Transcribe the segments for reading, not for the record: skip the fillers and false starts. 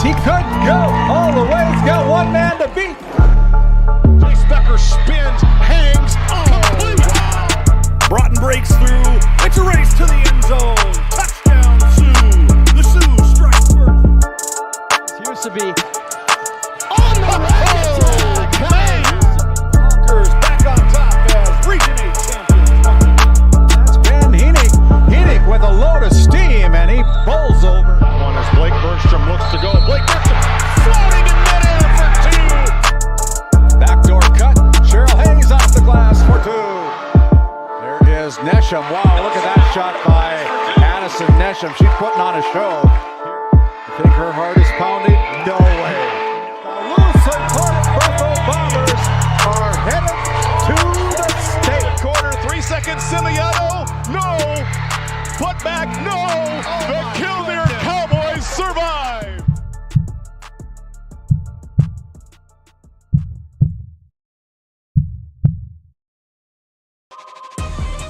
He could go all the way. He's got one man to beat. Chase Becker spins, hangs, complete. Broughton breaks through. It's a race to the end zone. Touchdown, Sioux. The Sioux strike first. Used to be on the right. Hawkers back on top as Region 8 champions. That's Ben Heenick. Heenick with a load of steam, and he bowls over. One as Blake Burnstrom looks to go. Blake Burnstrom floating in midair for two. Backdoor cut. Cheryl Hayes off the glass for two. There is Nesham. Wow, look at that shot by Addison Nesham. She's putting on a show. You think her heart is pounding? No way. The Louisville Buffalo Bombers are headed to the state. Corner, 3 seconds, Simiano. No. Put back, no. The Killdeer Cowboys survive.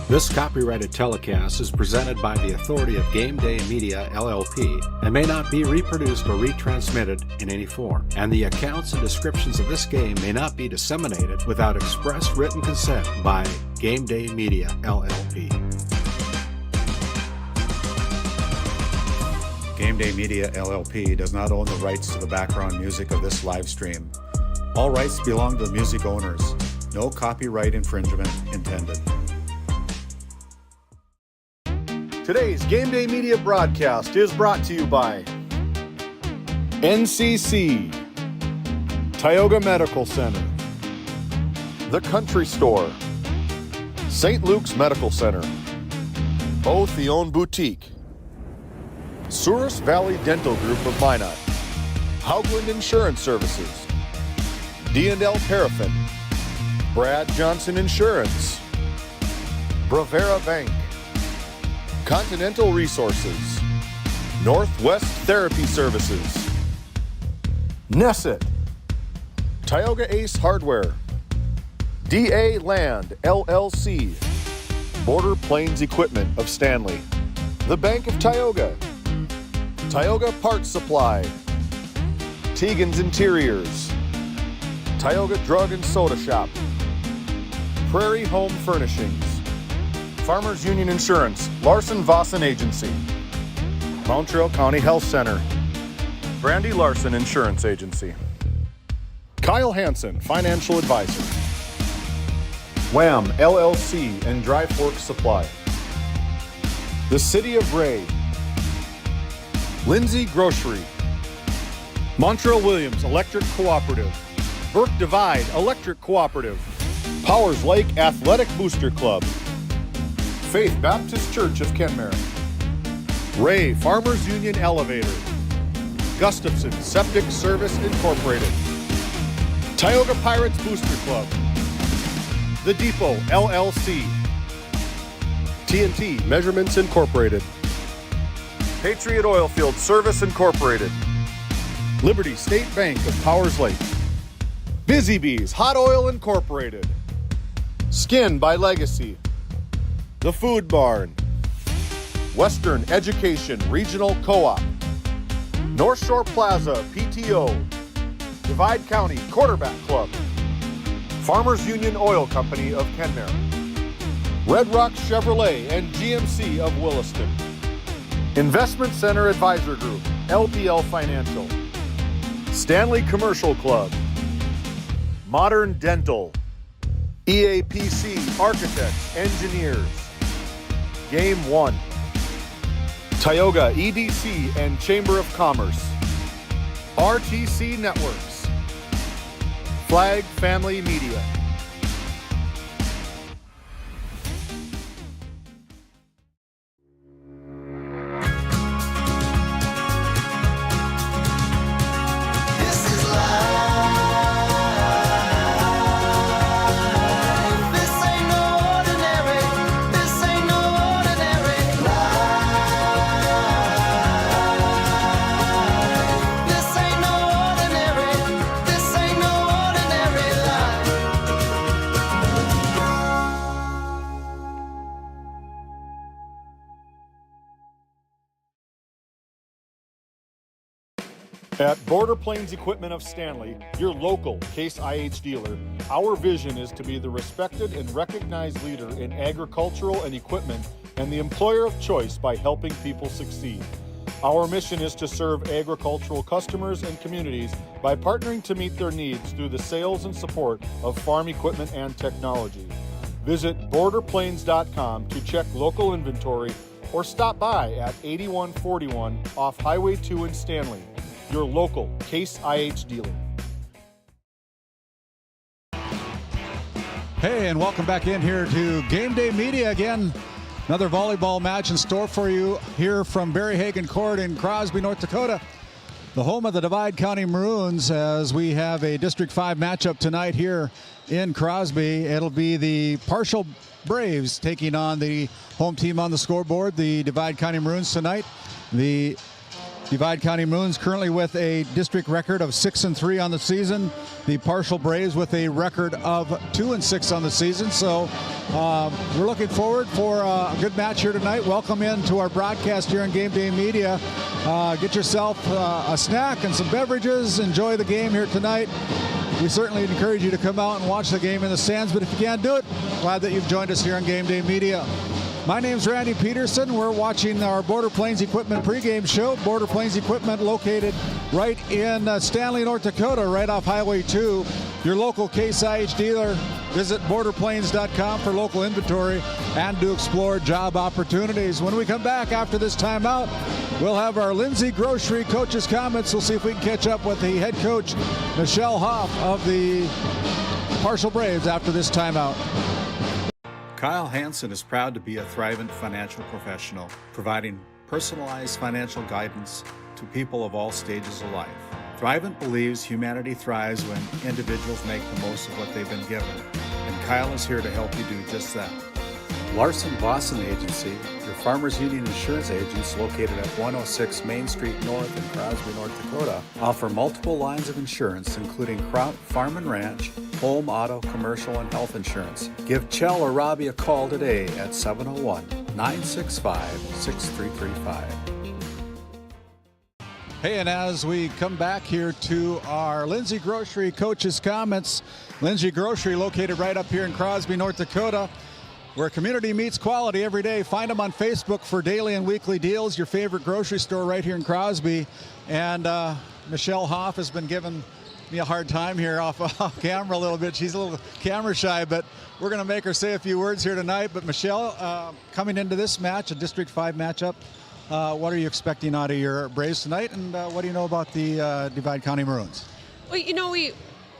This copyrighted telecast is presented by the authority of GameDay Media, LLP, and may not be reproduced or retransmitted in any form. And the accounts and descriptions of this game may not be disseminated without express written consent by GameDay Media, LLP. GameDay Media, LLP does not own the rights to the background music of this live stream. All rights belong to the music owners. No copyright infringement intended. Today's GameDay Media broadcast is brought to you by NCC, Tioga Medical Center, The Country Store, St. Luke's Medical Center, Both the Own Boutique, Souris Valley Dental Group of Minot, Haugland Insurance Services, D&L Paraffin, Brad Johnson Insurance, Bravera Bank, Continental Resources, Northwest Therapy Services, Nesset, Tioga Ace Hardware, DA Land LLC, Border Plains Equipment of Stanley, The Bank of Tioga, Tioga Parts Supply, Tegan's Interiors, Tioga Drug and Soda Shop, Prairie Home Furnishings, Farmers Union Insurance, Larson Vossen Agency, Montreal County Health Center, Brandy Larson Insurance Agency, Kyle Hansen, Financial Advisor, Wham LLC and Dry Fork Supply, the City of Ray, Lindsay Grocery, Montreal Williams Electric Cooperative, Burke Divide Electric Cooperative, Powers Lake Athletic Booster Club, Faith Baptist Church of Kenmare, Ray Farmers Union Elevator, Gustafson Septic Service Incorporated, Tioga Pirates Booster Club, The Depot LLC, TNT Measurements Incorporated, Patriot Oilfield Service Incorporated, Liberty State Bank of Powers Lake, Busy Bees Hot Oil Incorporated, Skin by Legacy, The Food Barn, Western Education Regional Co-op, North Shore Plaza PTO, Divide County Quarterback Club, Farmers Union Oil Company of Kenmare, Red Rock Chevrolet and GMC of Williston, Investment Center Advisor Group, LPL Financial, Stanley Commercial Club, Modern Dental, EAPC Architects, Engineers, Game 1, Tioga EDC and Chamber of Commerce, RTC Networks, Flag Family Media. At Border Plains Equipment of Stanley, your local Case IH dealer, our vision is to be the respected and recognized leader in agricultural and equipment and the employer of choice by helping people succeed. Our mission is to serve agricultural customers and communities by partnering to meet their needs through the sales and support of farm equipment and technology. Visit borderplains.com to check local inventory or stop by at 8141 off Highway 2 in Stanley, your local Case IH dealer. Hey, and welcome back in here to Game Day Media again. Another volleyball match in store for you here from Barry Haggin Court in Crosby, North Dakota, the home of the Divide County Maroons, as we have a District 5 matchup tonight here in Crosby. It'll be the Parshall Braves taking on the home team on the scoreboard, the Divide County Maroons tonight. The Divide County Maroons currently with a district record of 6-3 on the season. The Parshall Braves with a record of 2-6 on the season. So we're looking forward for a good match here tonight. Welcome into our broadcast here on Game Day Media. Get yourself a snack and some beverages. Enjoy the game here tonight. We certainly encourage you to come out and watch the game in the stands, but if you can't do it, glad that you've joined us here on Game Day Media. My name's Randy Peterson. We're watching our Border Plains Equipment pregame show. Border Plains Equipment located right in Stanley, North Dakota, right off Highway 2. Your local Case IH dealer. Visit borderplains.com for local inventory and to explore job opportunities. When we come back after this timeout, we'll have our Lindsay Grocery coach's comments. We'll see if we can catch up with the head coach, Michelle Hoff, of the Parshall Braves after this timeout. Kyle Hansen is proud to be a Thrivent financial professional, providing personalized financial guidance to people of all stages of life. Thrivent believes humanity thrives when individuals make the most of what they've been given, and Kyle is here to help you do just that. Larson Boston Agency, your Farmers Union insurance agents located at 106 Main Street North in Crosby, North Dakota, offer multiple lines of insurance, including crop, farm and ranch, home, auto, commercial, and health insurance. Give Chell or Robbie a call today at 701-965-6335. Hey, and as we come back here to our Lindsay Grocery coach's comments, Lindsay Grocery located right up here in Crosby, North Dakota, where community meets quality every day. Find them on Facebook for daily and weekly deals, your favorite grocery store right here in Crosby. And Michelle Hoff has been giving me a hard time here off camera a little bit. She's a little camera shy, but we're going to make her say a few words here tonight. But Michelle, coming into this match, a District 5 matchup, what are you expecting out of your Braves tonight, and what do you know about the Divide County Maroons? Well, you know, we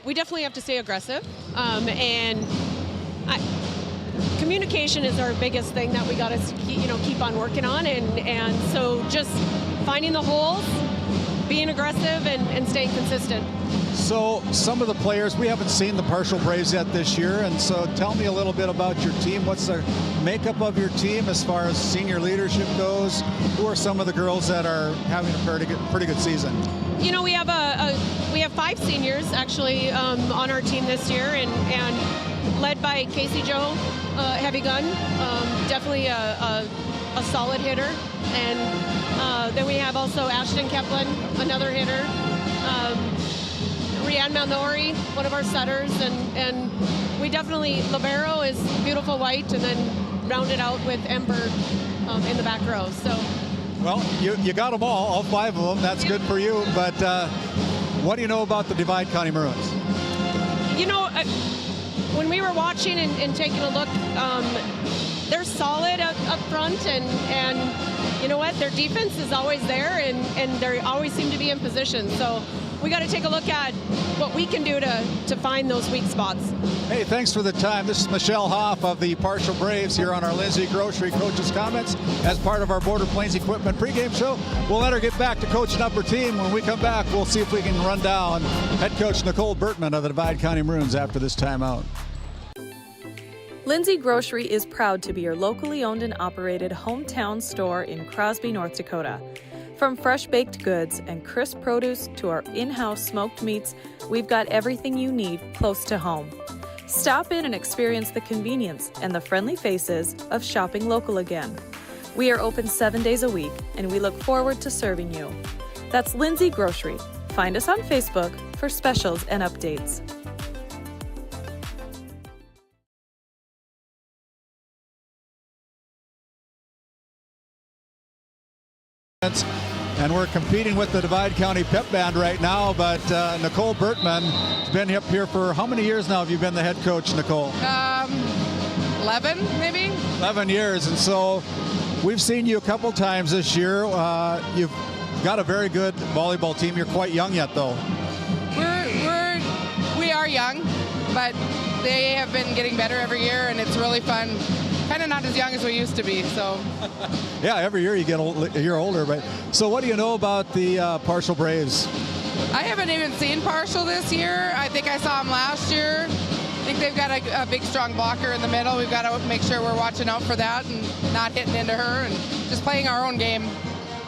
definitely have to stay aggressive, communication is our biggest thing that we got to keep on working on, and so just finding the holes, being aggressive, and staying consistent. So some of the players, we haven't seen the Parshall Braves yet this year, and so tell me a little bit about your team. What's the makeup of your team as far as senior leadership goes? Who are some of the girls that are having a pretty good season? You know, we have we have 5 seniors actually on our team this year, and led by Casey Joe, heavy gun, definitely a solid hitter, and then we have also Ashton Keplin, another hitter. Rianne Malnori, one of our setters, and we definitely, Libero is beautiful white, and then rounded out with Ember in the back row. So, well, you got them all 5 of them. That's good for you. But what do you know about the Divide County Maroons? You know, when we were watching and taking a look, they're solid up front, and you know what? Their defense is always there, and they always seem to be in position. So we got to take a look at what we can do to find those weak spots. Hey, thanks for the time. This is Michelle Hoff of the Parshall Braves here on our Lindsay Grocery Coach's Comments as part of our Border Plains Equipment pregame show. We'll let her get back to coaching up her team. When we come back, we'll see if we can run down head coach Nicole Bertman of the Divide County Maroons after this timeout. Lindsay Grocery is proud to be your locally owned and operated hometown store in Crosby, North Dakota. From fresh baked goods and crisp produce to our in-house smoked meats, we've got everything you need close to home. Stop in and experience the convenience and the friendly faces of shopping local again. We are open 7 days a week, and we look forward to serving you. That's Lindsay Grocery, find us on Facebook for specials and updates. And we're competing with the Divide County Pep Band right now, but Nicole Bertman has been up here for how many years now have you been the head coach, Nicole? 11, maybe? 11 years, and so we've seen you a couple times this year. You've got a very good volleyball team. You're quite young yet, though. We are young, but they have been getting better every year, and it's really fun. Kind of not as young as we used to be, so. Yeah, every year you get a year older. But so what do you know about the Parshall Braves? I haven't even seen Parshall this year. I think I saw him last year. I think they've got a big, strong blocker in the middle. We've got to make sure we're watching out for that and not hitting into her and just playing our own game.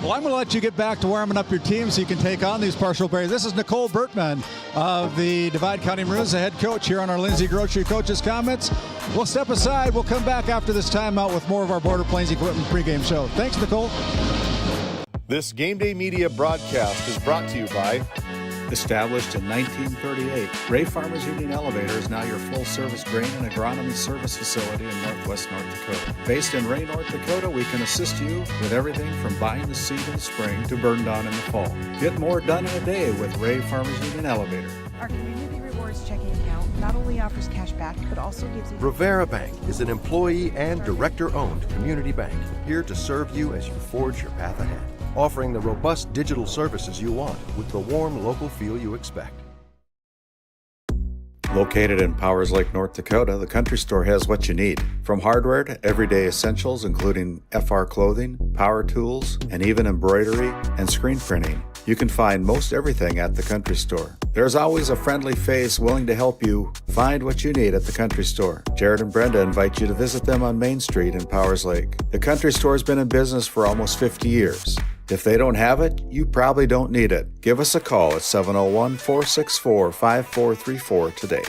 Well, I'm going to let you get back to warming up your team so you can take on these Parshall Braves. This is Nicole Bertman of the Divide County Maroons, the head coach here on our Lindsay Grocery Coaches Comments. We'll step aside. We'll come back after this timeout with more of our Border Plains Equipment pregame show. Thanks, Nicole. This Game Day Media broadcast is brought to you by Established in 1938, Ray Farmers Union Elevator is now your full-service grain and agronomy service facility in northwest North Dakota. Based in Ray, North Dakota, we can assist you with everything from buying the seed in the spring to burn down in the fall. Get more done in a day with Ray Farmers Union Elevator. Our Community Rewards checking account not only offers cash back, but also gives you... Rivera Bank is an employee and director-owned community bank, here to serve you as you forge your path ahead, offering the robust digital services you want with the warm local feel you expect. Located in Powers Lake, North Dakota, the Country Store has what you need. From hardware to everyday essentials, including FR clothing, power tools, and even embroidery and screen printing. You can find most everything at the Country Store. There's always a friendly face willing to help you find what you need at the Country Store. Jared and Brenda invite you to visit them on Main Street in Powers Lake. The Country Store has been in business for almost 50 years. If they don't have it, you probably don't need it. Give us a call at 701-464-5434 today.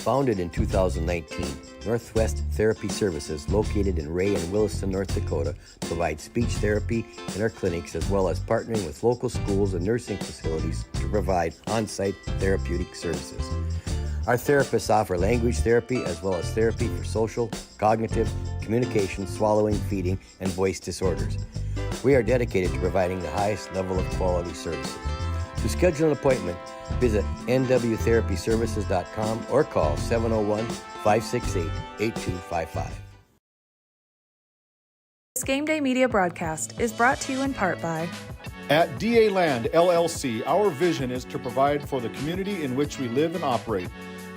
Founded in 2019, Northwest Therapy Services, located in Ray and Williston, North Dakota, provides speech therapy in our clinics, as well as partnering with local schools and nursing facilities to provide on-site therapeutic services. Our therapists offer language therapy as well as therapy for social, cognitive, communication, swallowing, feeding, and voice disorders. We are dedicated to providing the highest level of quality services. To schedule an appointment, visit nwtherapyservices.com or call 701-568-8255. This Game Day Media broadcast is brought to you in part by... At DA Land, LLC, our vision is to provide for the community in which we live and operate,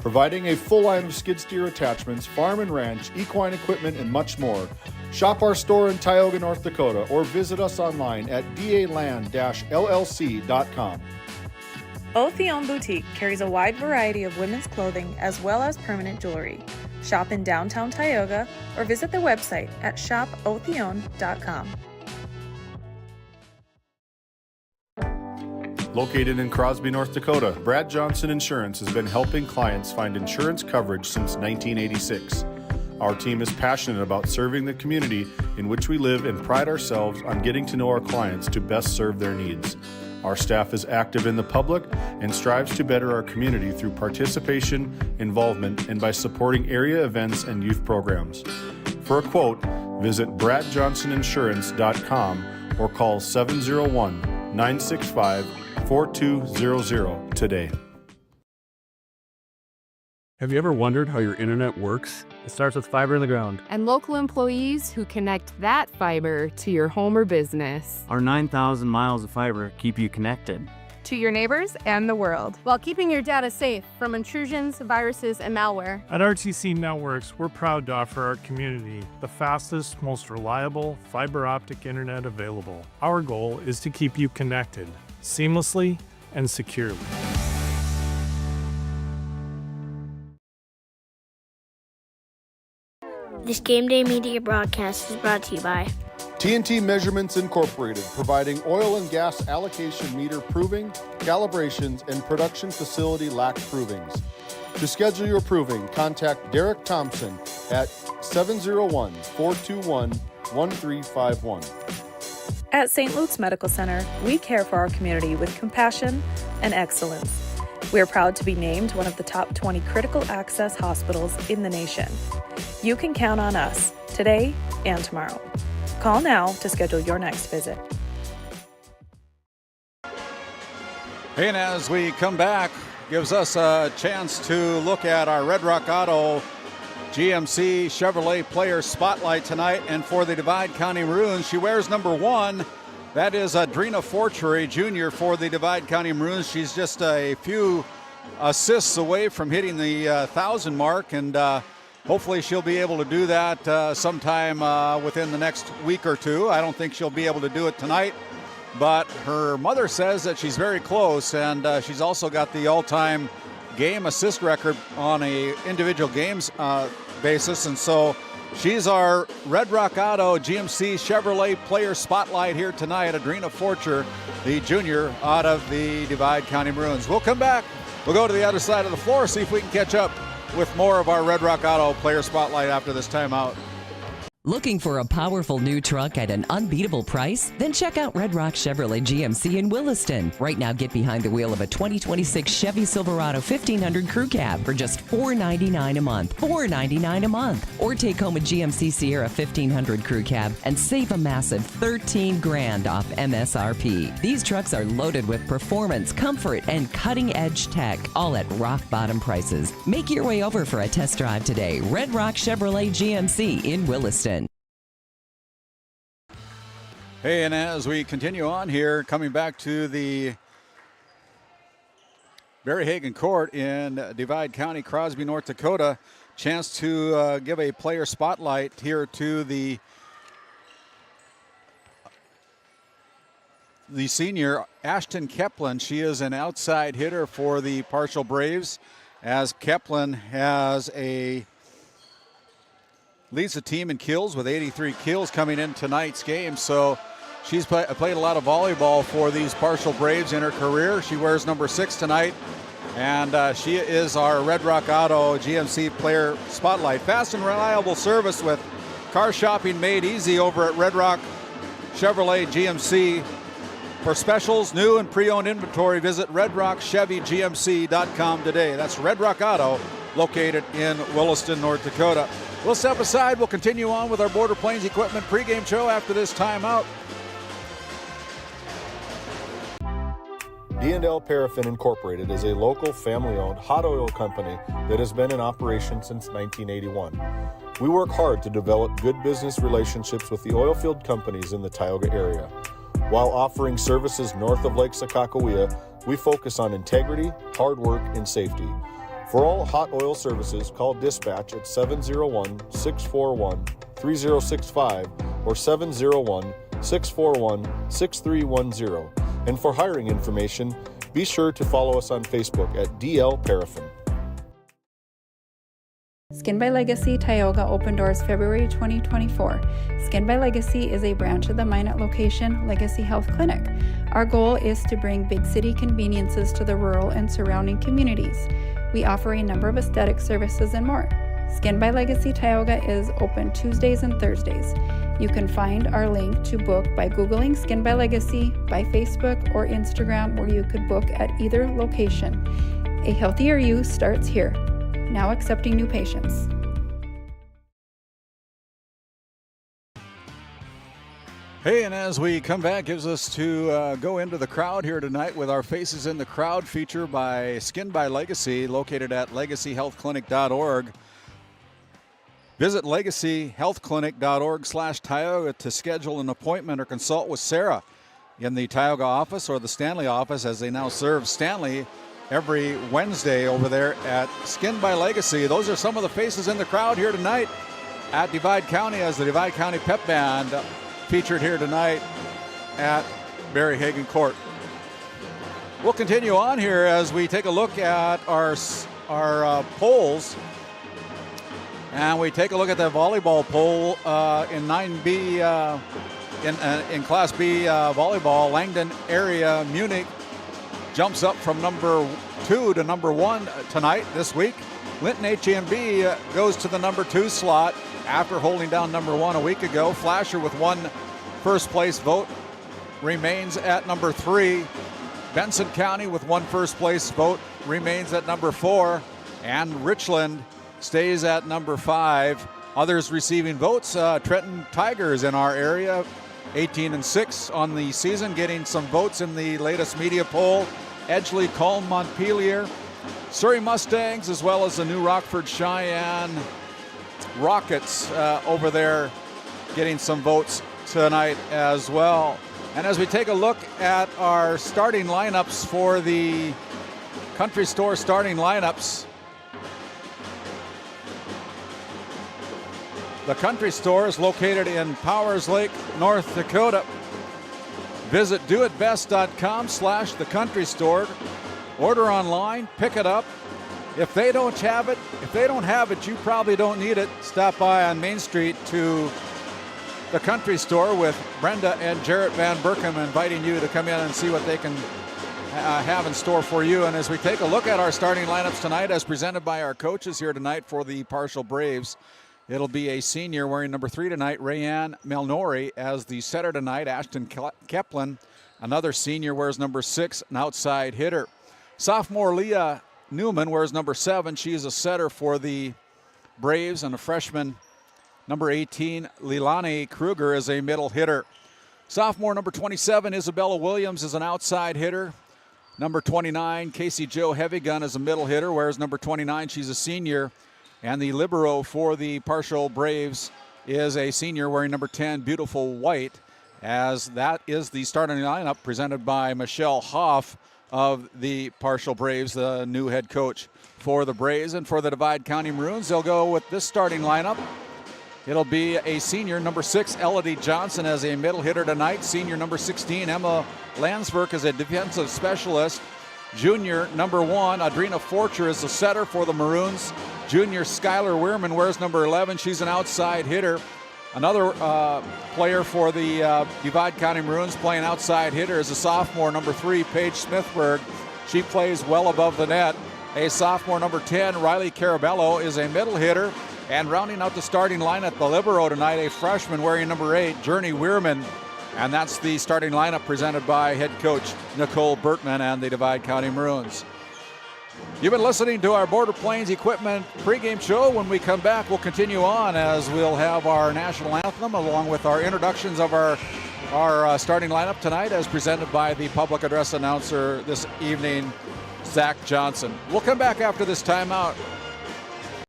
providing a full line of skid steer attachments, farm and ranch, equine equipment, and much more. Shop our store in Tioga, North Dakota, or visit us online at daland-llc.com. Otheon Boutique carries a wide variety of women's clothing as well as permanent jewelry. Shop in downtown Tioga or visit their website at shopotheon.com. Located in Crosby, North Dakota, Brad Johnson Insurance has been helping clients find insurance coverage since 1986. Our team is passionate about serving the community in which we live and pride ourselves on getting to know our clients to best serve their needs. Our staff is active in the public and strives to better our community through participation, involvement, and by supporting area events and youth programs. For a quote, visit bradjohnsoninsurance.com or call 701-965-4200 today. Have you ever wondered how your internet works? It starts with fiber in the ground. And local employees who connect that fiber to your home or business. Our 9,000 miles of fiber keep you connected to your neighbors and the world, while keeping your data safe from intrusions, viruses, and malware. At RTC Networks, we're proud to offer our community the fastest, most reliable fiber optic internet available. Our goal is to keep you connected seamlessly and securely. This Game Day Media broadcast is brought to you by TNT Measurements Incorporated, providing oil and gas allocation meter proving, calibrations, and production facility lac provings. To schedule your proving, contact Derek Thompson at 701-421-1351. At St. Luke's Medical Center, we care for our community with compassion and excellence. We are proud to be named one of the top 20 critical access hospitals in the nation. You can count on us today and tomorrow. Call now to schedule your next visit. And as we come back, gives us a chance to look at our Red Rock Auto GMC Chevrolet Player Spotlight tonight. And for the Divide County Maroons, she wears number 1. That is Adrena Forchery Jr. for the Divide County Maroons. She's just a few assists away from hitting the 1,000 mark, and hopefully she'll be able to do that sometime within the next week or two. I don't think she'll be able to do it tonight, but her mother says that she's very close, and she's also got the all-time game assist record on a individual games basis, and so she's our Red Rock Auto GMC Chevrolet Player Spotlight here tonight. Adrena Forcher, the junior out of the Divide County Maroons. We'll come back. We'll go to the other side of the floor, see if we can catch up with more of our Red Rock Auto Player Spotlight after this timeout. Looking for a powerful new truck at an unbeatable price? Then check out Red Rock Chevrolet GMC in Williston. Right now, get behind the wheel of a 2026 Chevy Silverado 1500 Crew Cab for just $499 a month. $499 a month. Or take home a GMC Sierra 1500 Crew Cab and save a massive $13,000 off MSRP. These trucks are loaded with performance, comfort, and cutting-edge tech, all at rock-bottom prices. Make your way over for a test drive today. Red Rock Chevrolet GMC in Williston. Hey, and as we continue on here, coming back to the Barry Haggin Court in Divide County, Crosby, North Dakota, chance to give a player spotlight here to the senior Ashton Keplin. She is an outside hitter for the Parshall Braves, as Keplin leads the team in kills with 83 kills coming in tonight's game. So she's played a lot of volleyball for these Parshall Braves in her career. She wears number 6 tonight, and she is our Red Rock Auto GMC Player Spotlight. Fast and reliable service with car shopping made easy over at Red Rock Chevrolet GMC. For specials, new and pre-owned inventory, visit redrockchevygmc.com today. That's Red Rock Auto, located in Williston, North Dakota. We'll step aside. We'll continue on with our Border Plains Equipment pregame show after this timeout. D&L Paraffin Incorporated is a local family-owned hot oil company that has been in operation since 1981. We work hard to develop good business relationships with the oilfield companies in the Tioga area. While offering services north of Lake Sakakawea, we focus on integrity, hard work, and safety. For all hot oil services, call dispatch at 701-641-3065 or 701-641-6310. And for hiring information, be sure to follow us on Facebook at DL Paraffin. Skin by Legacy Tioga opened doors February 2024. Skin by Legacy is a branch of the Minot location Legacy Health Clinic. Our goal is to bring big city conveniences to the rural and surrounding communities. We offer a number of aesthetic services and more. Skin by Legacy Tioga is open Tuesdays and Thursdays. You can find our link to book by Googling Skin by Legacy, by Facebook or Instagram, where you could book at either location. A healthier you starts here. Now accepting new patients. Hey, and as we come back, gives us to go into the crowd here tonight with our Faces in the Crowd feature by Skin by Legacy, located at legacyhealthclinic.org. Visit legacyhealthclinic.org/Tioga to schedule an appointment or consult with Sarah in the Tioga office or the Stanley office, as they now serve Stanley every Wednesday over there at Skin by Legacy. Those are some of the faces in the crowd here tonight at Divide County, as the Divide County Pep Band featured here tonight at Barry Haggin Court. We'll continue on here as we take a look at our polls, and we take a look at the volleyball poll in 9B in Class B volleyball. Langdon area Munich jumps up from number 2 to number 1 tonight, this week. Linton HMB goes to the number 2 slot after holding down number 1 a week ago. Flasher with 1 first place vote remains at number 3. Benson County with 1 first place vote remains at number 4. And Richland stays at number 5. Others receiving votes, Trenton Tigers in our area, 18-6 on the season, getting some votes in the latest media poll. Edgeley, Culm, Montpelier, Surrey Mustangs, as well as the New Rockford Cheyenne Rockets over there getting some votes tonight as well. And as we take a look at our starting lineups for the Country Store starting lineups, the Country Store is located in Powers Lake, North Dakota. Visit doitbest.com/the Country Store. Order online, pick it up. If they don't have it, you probably don't need it. Stop by on Main Street to the Country Store with Brenda and Jarrett Van Berkham, inviting you to come in and see what they can have in store for you. And as we take a look at our starting lineups tonight, as presented by our coaches here tonight for the Parshall Braves, it'll be a senior wearing number 3 tonight, Rayanne Melnori, as the setter tonight. Ashton Keplin, another senior, wears number 6, an outside hitter. Sophomore Leah Newman wears number 7. She is a setter for the Braves. And a freshman, number 18, Leilani Kruger, is a middle hitter. Sophomore number 27, Isabella Williams, is an outside hitter. Number 29, Casey Jo Heavygun, is a middle hitter, wears number 29. She's a senior. And the libero for the Parshall Braves is a senior wearing number 10, Beautiful White, as that is the starting lineup presented by Michelle Hoff of the Parshall Braves, the new head coach for the Braves. And for the Divide County Maroons, they'll go with this starting lineup. It'll be a senior, number 6, Elodie Johnson, as a middle hitter tonight. Senior, number 16, Emma Landsberg, as a defensive specialist. Junior, number 1, Adrina Forcher, is the setter for the Maroons. Junior Skylar Weirman wears number 11. She's an outside hitter. Another player for the Divide County Maroons playing outside hitter is a sophomore, number 3, Paige Smithberg. She plays well above the net. A sophomore, number 10, Riley Carabello, is a middle hitter. And rounding out the starting lineup, the libero tonight, a freshman wearing number 8, Journey Weirman. And that's the starting lineup presented by head coach Nicole Bertman and the Divide County Maroons. You've been listening to our Border Plains Equipment pregame show. When we come back, we'll continue on as we'll have our national anthem along with our introductions of our starting lineup tonight, as presented by the public address announcer this evening, Zach Johnson. We'll come back after this timeout.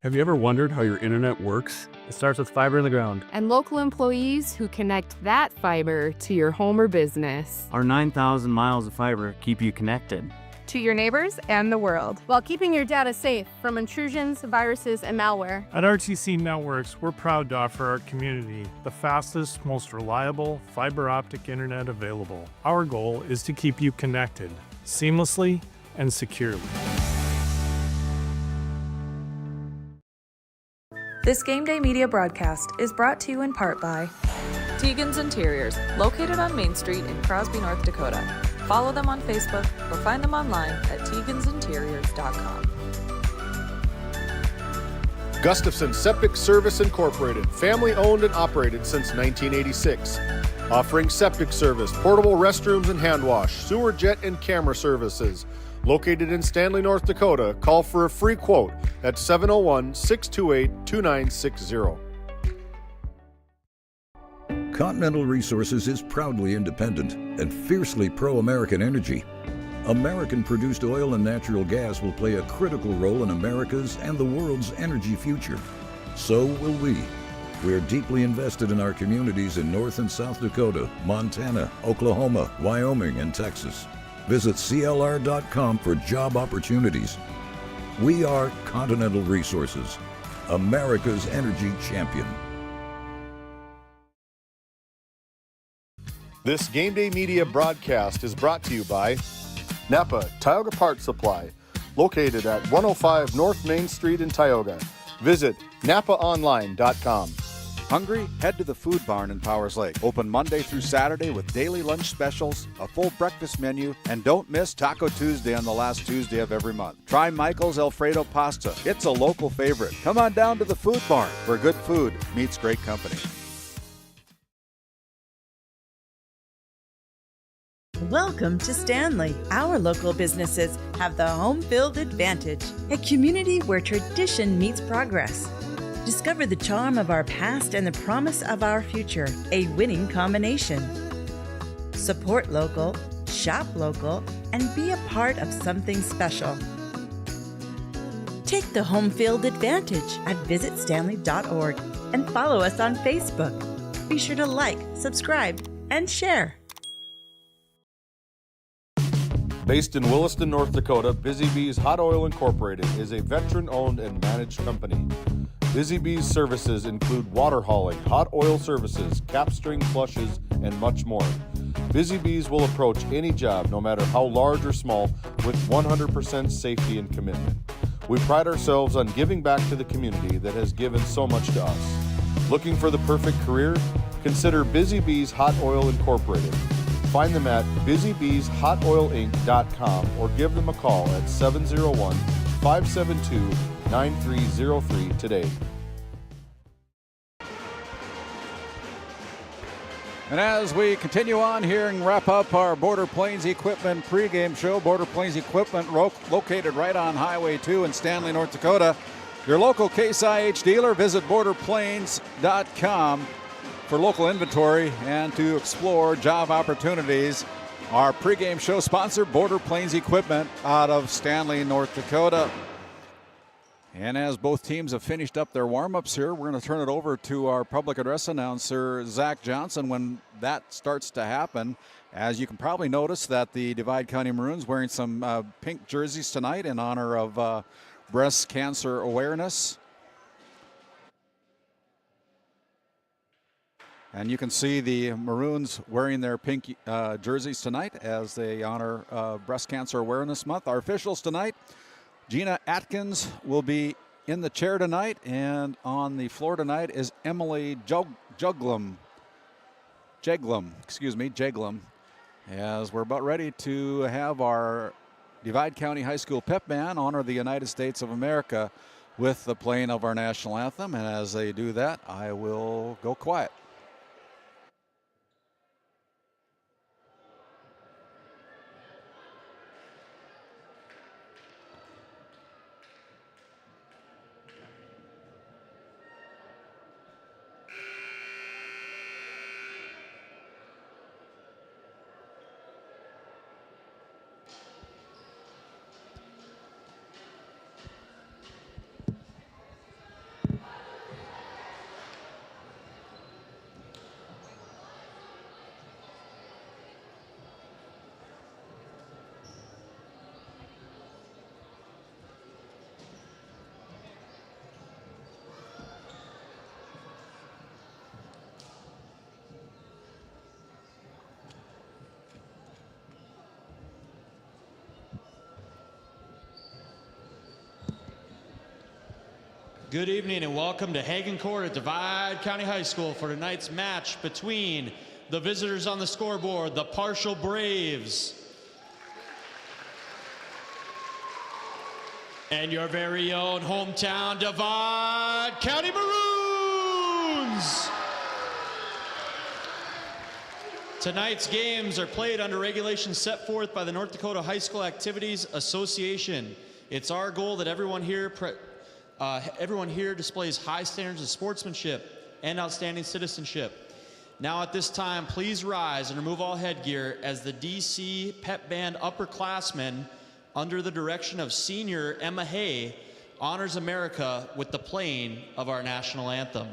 Have you ever wondered how your internet works? It starts with fiber in the ground. And local employees who connect that fiber to your home or business. Our 9,000 miles of fiber keep you connected to your neighbors and the world, while keeping your data safe from intrusions, viruses, and malware. At RTC Networks, we're proud to offer our community the fastest, most reliable fiber optic internet available. Our goal is to keep you connected seamlessly and securely. This Game Day Media broadcast is brought to you in part by Teagan's Interiors, located on Main Street in Crosby, North Dakota. Follow them on Facebook or find them online at teagansinteriors.com. Gustafson Septic Service Incorporated, family owned and operated since 1986. Offering septic service, portable restrooms and hand wash, sewer jet and camera services. Located in Stanley, North Dakota, call for a free quote at 701-628-2960. Continental Resources is proudly independent and fiercely pro-American energy. American-produced oil and natural gas will play a critical role in America's and the world's energy future. So will we. We are deeply invested in our communities in North and South Dakota, Montana, Oklahoma, Wyoming, and Texas. Visit CLR.com for job opportunities. We are Continental Resources, America's energy champion. This Game Day Media broadcast is brought to you by Napa Tioga Parts Supply, located at 105 North Main Street in Tioga. Visit napaonline.com. Hungry? Head to the Food Barn in Powers Lake. Open Monday through Saturday with daily lunch specials, a full breakfast menu, and don't miss Taco Tuesday on the last Tuesday of every month. Try Michael's Alfredo Pasta. It's a local favorite. Come on down to the Food Barn, where good food meets great company. Welcome to Stanley. Our local businesses have the home field advantage, a community where tradition meets progress. Discover the charm of our past and the promise of our future, a winning combination. Support local, shop local, and be a part of something special. Take the home field advantage at visitstanley.org and follow us on Facebook. Be sure to like, subscribe, and share. Based in Williston, North Dakota, Busy Bees Hot Oil Incorporated is a veteran-owned and managed company. Busy Bees services include water hauling, hot oil services, cap string flushes, and much more. Busy Bees will approach any job, no matter how large or small, with 100% safety and commitment. We pride ourselves on giving back to the community that has given so much to us. Looking for the perfect career? Consider Busy Bees Hot Oil Incorporated. Find them at busybeeshotoilinc.com or give them a call at 701-572-9303 today. And as we continue on here and wrap up our Border Plains Equipment pregame show, Border Plains Equipment located right on Highway 2 in Stanley, North Dakota. Your local Case IH dealer, visit borderplains.com for local inventory and to explore job opportunities. Our pregame show sponsor, Border Plains Equipment out of Stanley, North Dakota. And as both teams have finished up their warm-ups here, we're going to turn it over to our public address announcer, Zach Johnson, when that starts to happen. As you can probably notice that the Divide County Maroons wearing some pink jerseys tonight in honor of breast cancer awareness. And you can see the Maroons wearing their pink jerseys tonight as they honor Breast Cancer Awareness Month. Our officials tonight, Gina Atkins will be in the chair tonight, and on the floor tonight is Emily Jeglum, as we're about ready to have our Divide County High School pep band honor the United States of America with the playing of our national anthem. And as they do that, I will go quiet. Good evening and welcome to Haggin Court at Divide County High School for tonight's match between the visitors on the scoreboard, the Parshall Braves, and your very own hometown Divide County Maroons. Tonight's games are played under regulations set forth by the North Dakota High School Activities Association. It's our goal that everyone here displays high standards of sportsmanship and outstanding citizenship. Now at this time, please rise and remove all headgear as the DC Pep Band upperclassmen, under the direction of senior Emma Hay, honors America with the playing of our national anthem.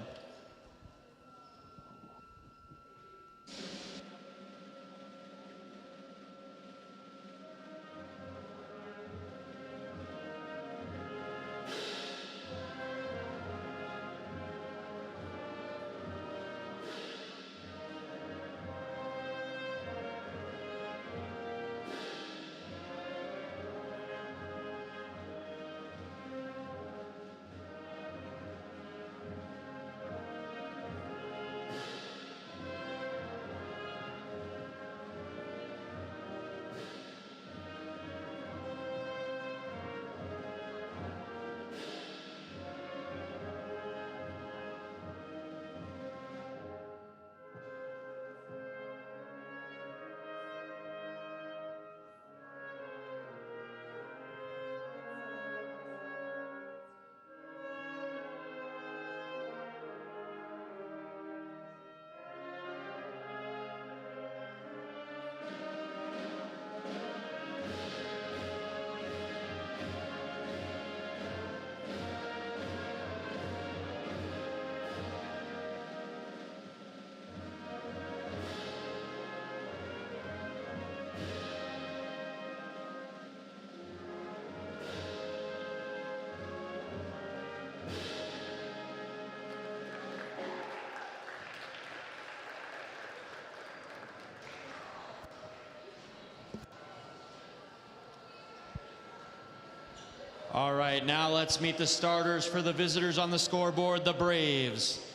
All right, now let's meet the starters for the visitors on the scoreboard, the Braves.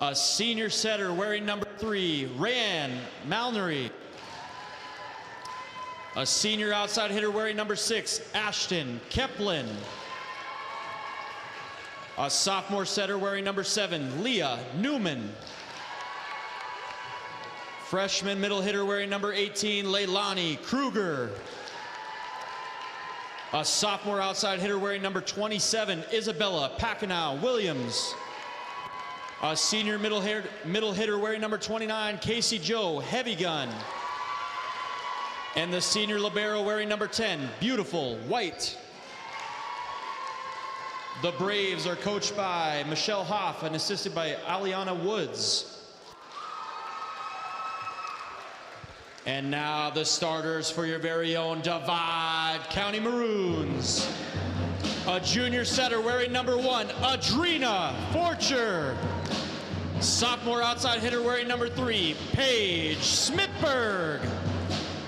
A senior setter wearing number 3, Rayan Malnery. A senior outside hitter wearing number 6, Ashton Keplin. A sophomore setter wearing number 7, Leah Newman. Freshman middle hitter wearing number 18, Leilani Kruger. A sophomore outside hitter wearing number 27, Isabella Pacanow Williams. A senior middle hitter wearing number 29, Casey Joe Heavy Gun. And the senior libero wearing number 10, Beautiful White. The Braves are coached by Michelle Hoff and assisted by Aliana Woods. And now the starters for your very own Divide County Maroons. A junior setter wearing number 1, Adrina Forcher. Sophomore outside hitter wearing number 3, Paige Smithberg.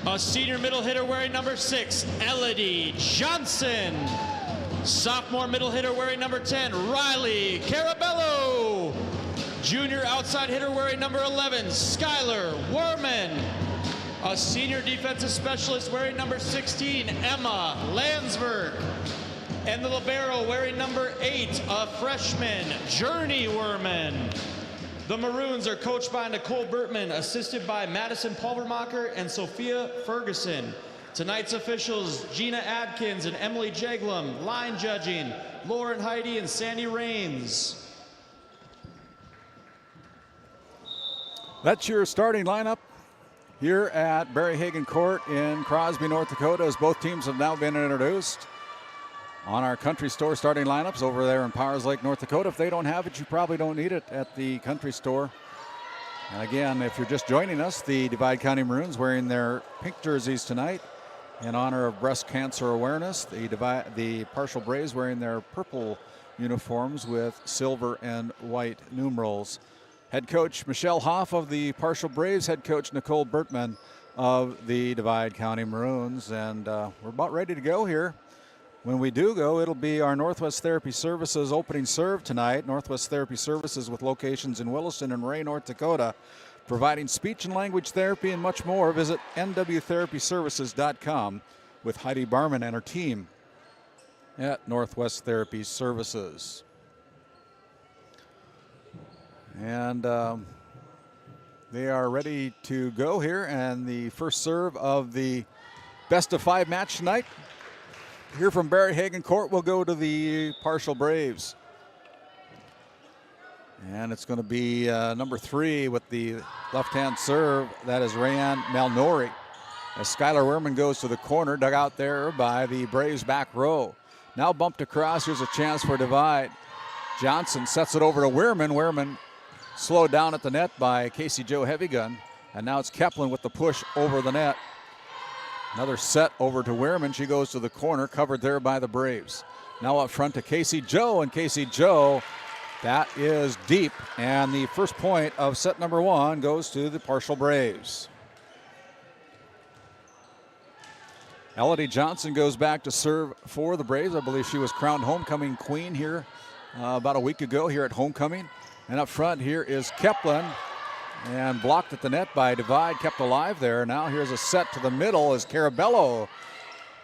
A senior middle hitter wearing number 6, Elodie Johnson. Sophomore middle hitter wearing number 10, Riley Carabello. Junior outside hitter wearing number 11, Skylar Werman. A senior defensive specialist wearing number 16, Emma Landsberg. And the libero wearing number 8, a freshman, Journey Werman. The Maroons are coached by Nicole Bertman, assisted by Madison Pulvermacher and Sophia Ferguson. Tonight's officials, Gina Adkins and Emily Jeglum. Line judging, Lauren Heidi and Sandy Rains. That's your starting lineup here at Barry Haggin Court in Crosby, North Dakota, as both teams have now been introduced. On our country store starting lineups over there in Powers Lake, North Dakota. If they don't have it, you probably don't need it at the country store. And again, if you're just joining us, the Divide County Maroons wearing their pink jerseys tonight in honor of breast cancer awareness. The Parshall Braves wearing their purple uniforms with silver and white numerals. Head coach Michelle Hoff of the Parshall Braves, head coach Nicole Bertman of the Divide County Maroons. And we're about ready to go here. When we do go, it'll be our Northwest Therapy Services opening serve tonight. Northwest Therapy Services with locations in Williston and Ray, North Dakota, providing speech and language therapy and much more. Visit nwtherapyservices.com with Heidi Barman and her team at Northwest Therapy Services. And they are ready to go here, and the first serve of the best of 5 match tonight here from Barry Haggin Court will go to the Parshall Braves. And it's going to be number 3 with the left-hand serve. That is Rayan Malnori. As Skylar Werman goes to the corner, dug out there by the Braves back row. Now bumped across. Here's a chance for Divide. Johnson sets it over to Werman. Werman slowed down at the net by Casey Joe Heavygun. And now it's Keplin with the push over the net. Another set over to Werman. She goes to the corner, covered there by the Braves. Now up front to Casey Joe, and Casey Joe, that is deep. And the first point of set number 1 goes to the Parshall Braves. Elodie Johnson goes back to serve for the Braves. I believe she was crowned homecoming queen here about a week ago here at homecoming. And up front here is Keplin. And blocked at the net by Divide, kept alive there. Now here's a set to the middle as Carabello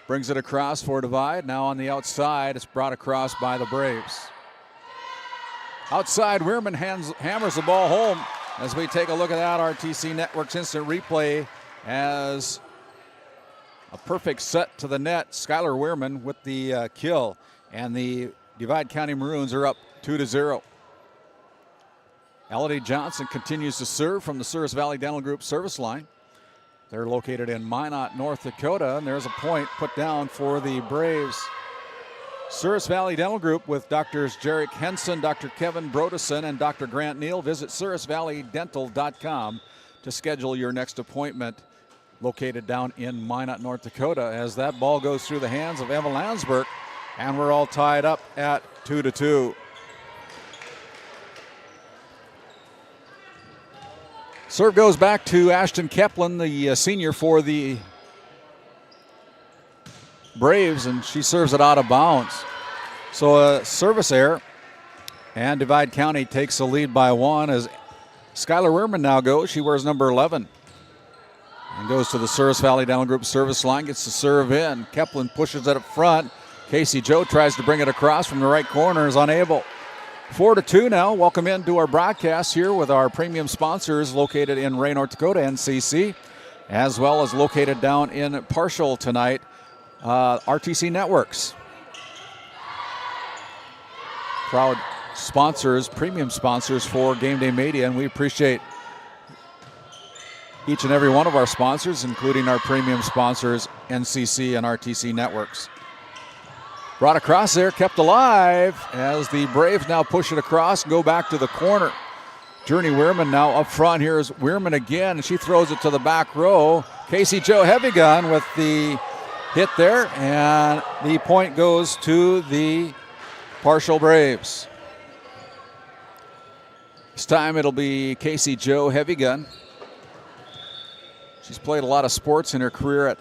brings it across for Divide. Now on the outside, it's brought across by the Braves. Outside, Werman hammers the ball home as we take a look at that RTC Network's instant replay as a perfect set to the net. Skylar Werman with the kill, and the Divide County Maroons are up 2-0. Elodie Johnson continues to serve from the Souris Valley Dental Group service line. They're located in Minot, North Dakota, and there's a point put down for the Braves. Souris Valley Dental Group with Drs. Jarek Henson, Dr. Kevin Brodesson, and Dr. Grant Neal. Visit sourisvalleydental.com to schedule your next appointment, located down in Minot, North Dakota, as that ball goes through the hands of Emma Landsberg, and we're all tied up at 2-2. Serve goes back to Ashton Keplin, the senior for the Braves, and she serves it out of bounds. So a service error, and Divide County takes the lead by 1 as Skylar Weirman now goes. She wears number 11 and goes to the Service Valley Dental Group service line, gets the serve in. Kepplin pushes it up front. Casey Joe tries to bring it across from the right corner, is unable. 4-2 now. Welcome into our broadcast here with our premium sponsors located in Ray, North Dakota, NCC, as well as located down in Parshall tonight, RTC Networks. Proud sponsors, premium sponsors for Game Day Media, and we appreciate each and every one of our sponsors, including our premium sponsors, NCC and RTC Networks. Brought across there, kept alive as the Braves now push it across and go back to the corner. Journey Weirman now up front. Here's Weirman again, and she throws it to the back row. Casey Joe Heavy Gun with the hit there, and the point goes to the Parshall Braves. This time it'll be Casey Joe Heavy Gun. She's played a lot of sports in her career at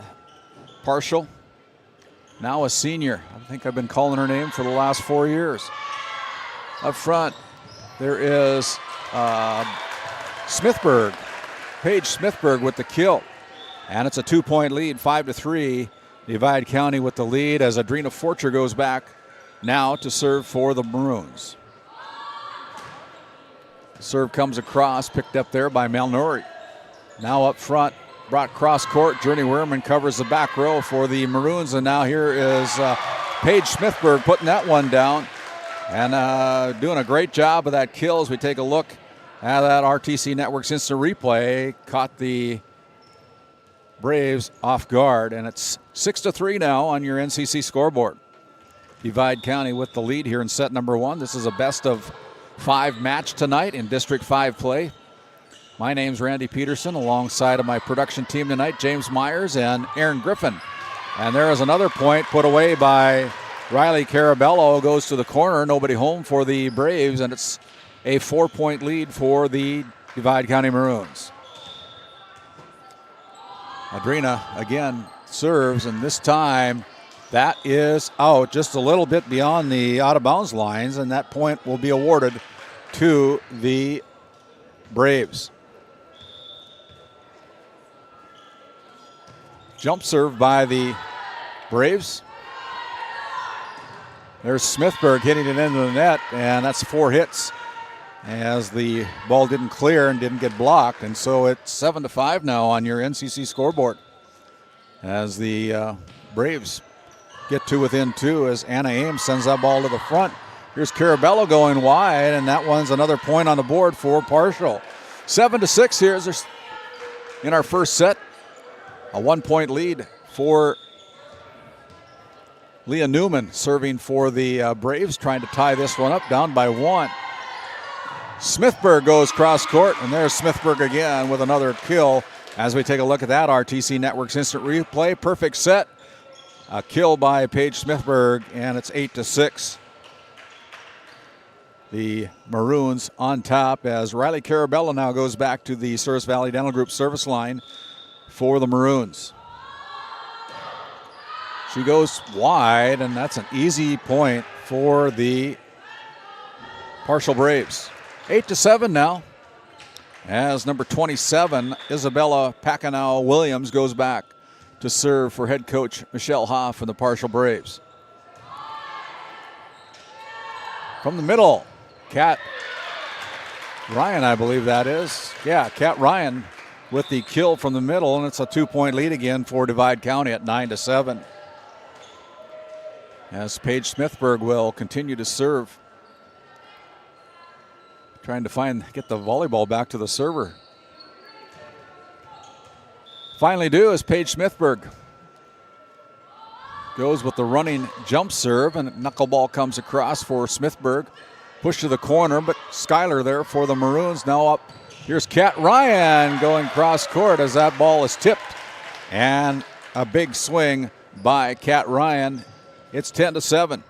Parshall. Now a senior. I think I've been calling her name for the last 4 years. Up front, there is Smithburg. Paige Smithburg with the kill. And it's a 2-point lead, 5-3. Divide County with the lead as Adrena Forcher goes back now to serve for the Maroons. Serve comes across, picked up there by Malnori. Now up front, brought cross court. Journey Weirman covers the back row for the Maroons, and now here is Paige Smithburg putting that one down and doing a great job of that kill as we take a look at that RTC Networks instant replay. Caught the Braves off guard, and it's 6-3 now on your NCC scoreboard. Divide County with the lead here in set number 1. This is a best of 5 match tonight in District 5 play. My name's Randy Peterson, alongside of my production team tonight, James Myers and Aaron Griffin. And there is another point put away by Riley Carabello. Goes to the corner, nobody home for the Braves, and it's a 4-point lead for the Divide County Maroons. Adrena again serves, and this time that is out just a little bit beyond the out-of-bounds lines, and that point will be awarded to the Braves. Jump serve by the Braves. There's Smithburg hitting it into the net, and that's 4 hits as the ball didn't clear and didn't get blocked. And so it's 7-5 now on your NCC scoreboard as the Braves get to within 2 as Anna Ames sends that ball to the front. Here's Carabello going wide, and that one's another point on the board for Parshall. 7-6 here as there's in our first set. A 1-point lead for Leah Newman serving for the Braves, trying to tie this one up, down by 1. Smithburg goes cross court, and there's Smithburg again with another kill as we take a look at that RTC Networks instant replay. Perfect set. A kill by Paige Smithburg, and it's 8-6. The Maroons on top as Riley Carabello now goes back to the Service Valley Dental Group service line for the Maroons. She goes wide, and that's an easy point for the Parshall Braves. 8-7 now as number 27, Isabella Pacanow Williams, goes back to serve for head coach Michelle Hoff and the Parshall Braves. From the middle, Kat Ryan, I believe that is. Yeah, Kat Ryan with the kill from the middle, and it's a 2-point lead again for Divide County at 9-7. As Paige Smithburg will continue to serve. Trying to get the volleyball back to the server. Finally do is Paige Smithburg. Goes with the running jump serve, and knuckleball comes across for Smithburg. Push to the corner, but Skylar there for the Maroons. Now up. Here's Kat Ryan going cross court as that ball is tipped. And a big swing by Kat Ryan. It's 10-7.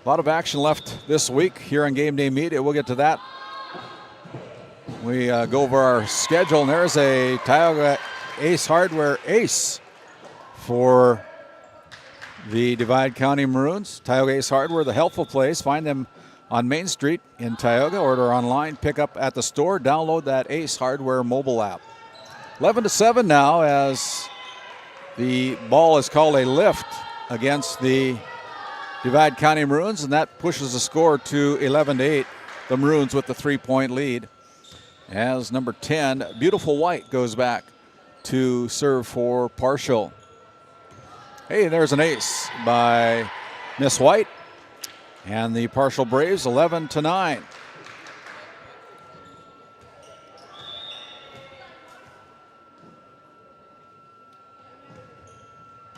A lot of action left this week here on Game Day Media. We'll get to that. We go over our schedule, and there's a Tioga Ace Hardware ace for the Divide County Maroons. Tioga Ace Hardware, the helpful place. Find them on Main Street in Tioga. Order online, pick up at the store. Download that Ace Hardware mobile app. 11-7 now as the ball is called a lift against the Divide County Maroons, and that pushes the score to 11-8. The Maroons with the 3-point lead. As number 10, Beautiful White, goes back to serve for Parshall. Hey, there's an ace by Miss White. And the Parshall Braves 11-9.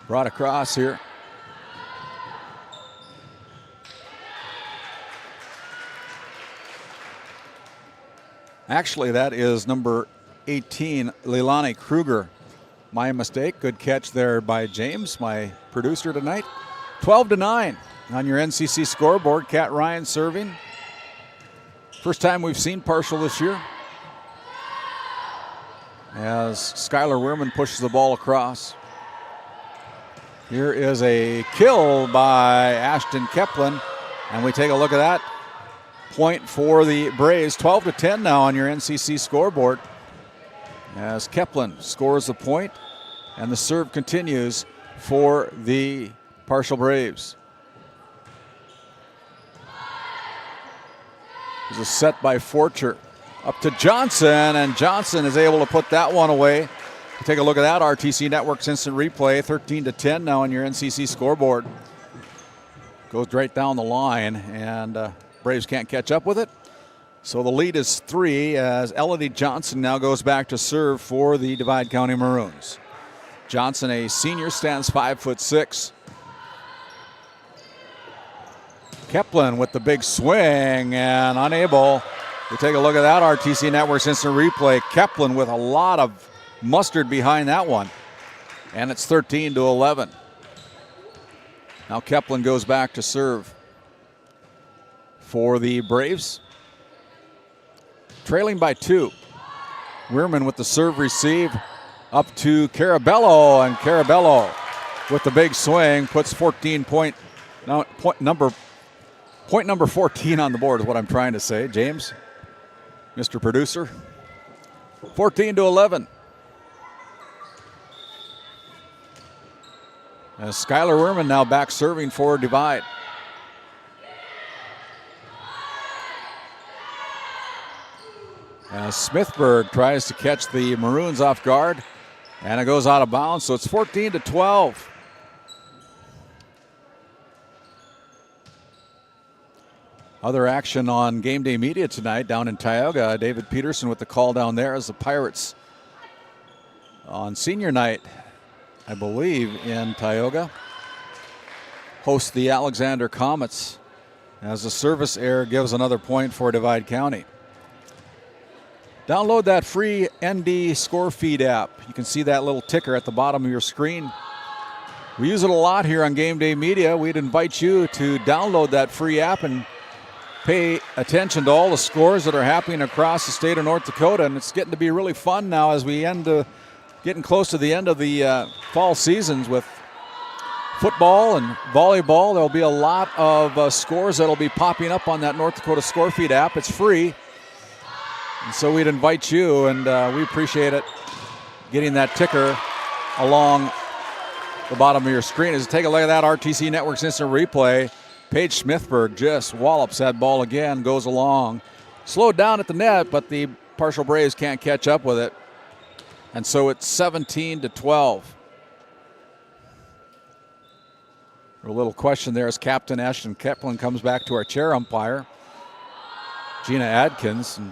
Brought across here. Actually, that is number 18, Leilani Kruger. My mistake. Good catch there by James, my producer tonight. 12-9 on your NCC scoreboard. Kat Ryan serving. First time we've seen Parshall this year. As Skylar Wehrman pushes the ball across. Here is a kill by Ashton Keplin. And we take a look at that. Point for the Braves. 12-10 now on your NCC scoreboard. As Keplin scores the point, and the serve continues for the Parshall Braves. There's a set by Forcher. Up to Johnson, and Johnson is able to put that one away. Take a look at that RTC Network's instant replay. 13-10 now on your NCC scoreboard. Goes right down the line, and Braves can't catch up with it. So the lead is 3 as Elodie Johnson now goes back to serve for the Divide County Maroons. Johnson, a senior, stands 5'6". Keplin with the big swing and unable. We take a look at that RTC Network's instant replay. Keplin with a lot of mustard behind that one. And it's 13-11. Now Keplin goes back to serve for the Braves. Trailing by 2. Wehrman with the serve receive up to Carabello, and Carabello with the big swing puts point number 14 on the board is what I'm trying to say. James, Mr. Producer. 14-11. As Skylar Wehrman now back serving for Divide. As Smithburg tries to catch the Maroons off guard, and it goes out of bounds, so it's 14-12. Other action on Game Day Media tonight down in Tioga. David Peterson with the call down there as the Pirates on senior night, I believe, in Tioga, host the Alexander Comets as the service error gives another point for Divide County. Download that free ND Score Feed app. You can see that little ticker at the bottom of your screen. We use it a lot here on Game Day Media. We'd invite you to download that free app and pay attention to all the scores that are happening across the state of North Dakota. And it's getting to be really fun now as we getting close to the end of the fall seasons with football and volleyball. There'll be a lot of scores that'll be popping up on that North Dakota Score Feed app. It's free. And so we'd invite you, and we appreciate it, getting that ticker along the bottom of your screen. As you take a look at that RTC Network's instant replay, Paige Smithburg just wallops that ball again, goes along. Slowed down at the net, but the Parshall Braves can't catch up with it. And so it's 17-12. A little question there as Captain Ashton Keplin comes back to our chair umpire, Gina Adkins, and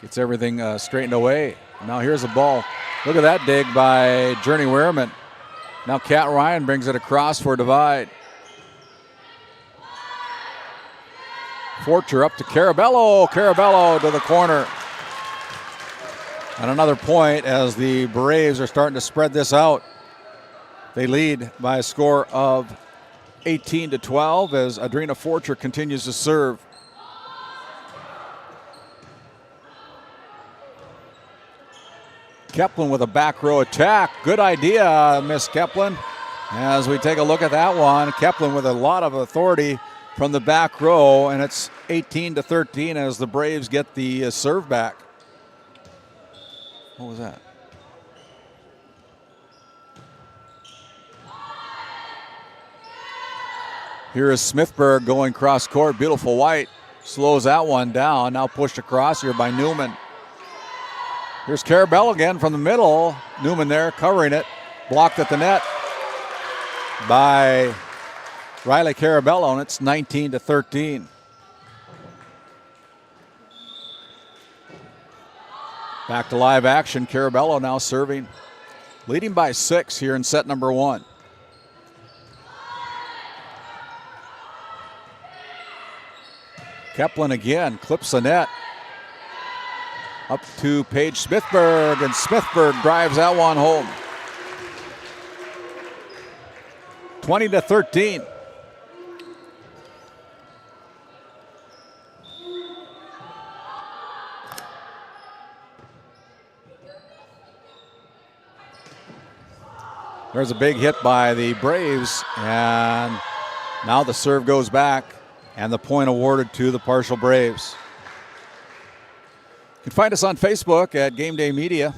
gets everything straightened away. Now here's the ball. Look at that dig by Journey Wehrman. Now Kat Ryan brings it across for Divide. Forcher up to Carabello. Carabello to the corner. And another point as the Braves are starting to spread this out. They lead by a score of 18-12 as Adrena Forcher continues to serve. Keplin with a back row attack. Good idea, Miss Keplin. As we take a look at that one, Kepler with a lot of authority from the back row, and it's 18-13 as the Braves get the serve back. What was that? Here is Smithberg going cross court. Beautiful white. Slows that one down. Now pushed across here by Newman. Here's Carabello again from the middle. Newman there covering it. Blocked at the net by Riley Carabello, and it's 19-13. Back to live action. Carabello now serving. Leading by 6 here in set number 1. Keplin again clips the net. Up to Paige Smithberg, and Smithberg drives that one home. 20-13. There's a big hit by the Braves, and now the serve goes back, and the point awarded to the Parshall Braves. You can find us on Facebook at GameDay Media,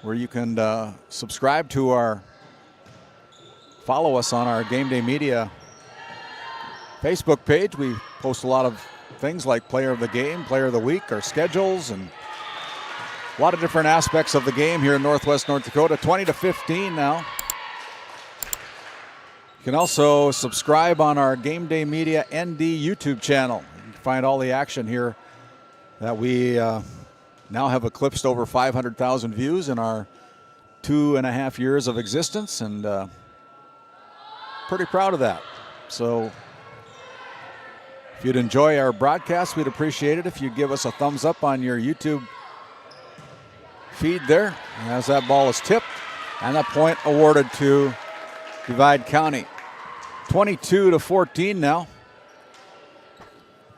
where you can subscribe to follow us on our GameDay Media Facebook page. We post a lot of things like Player of the Game, Player of the Week, our schedules, and a lot of different aspects of the game here in Northwest North Dakota. 20-15 now. You can also subscribe on our GameDay Media ND YouTube channel. You can find all the action here that we now have eclipsed over 500,000 views in our 2.5 years of existence, and pretty proud of that. So if you'd enjoy our broadcast, we'd appreciate it if you'd give us a thumbs up on your YouTube feed there as that ball is tipped, and that point awarded to Divide County. 22-14 now,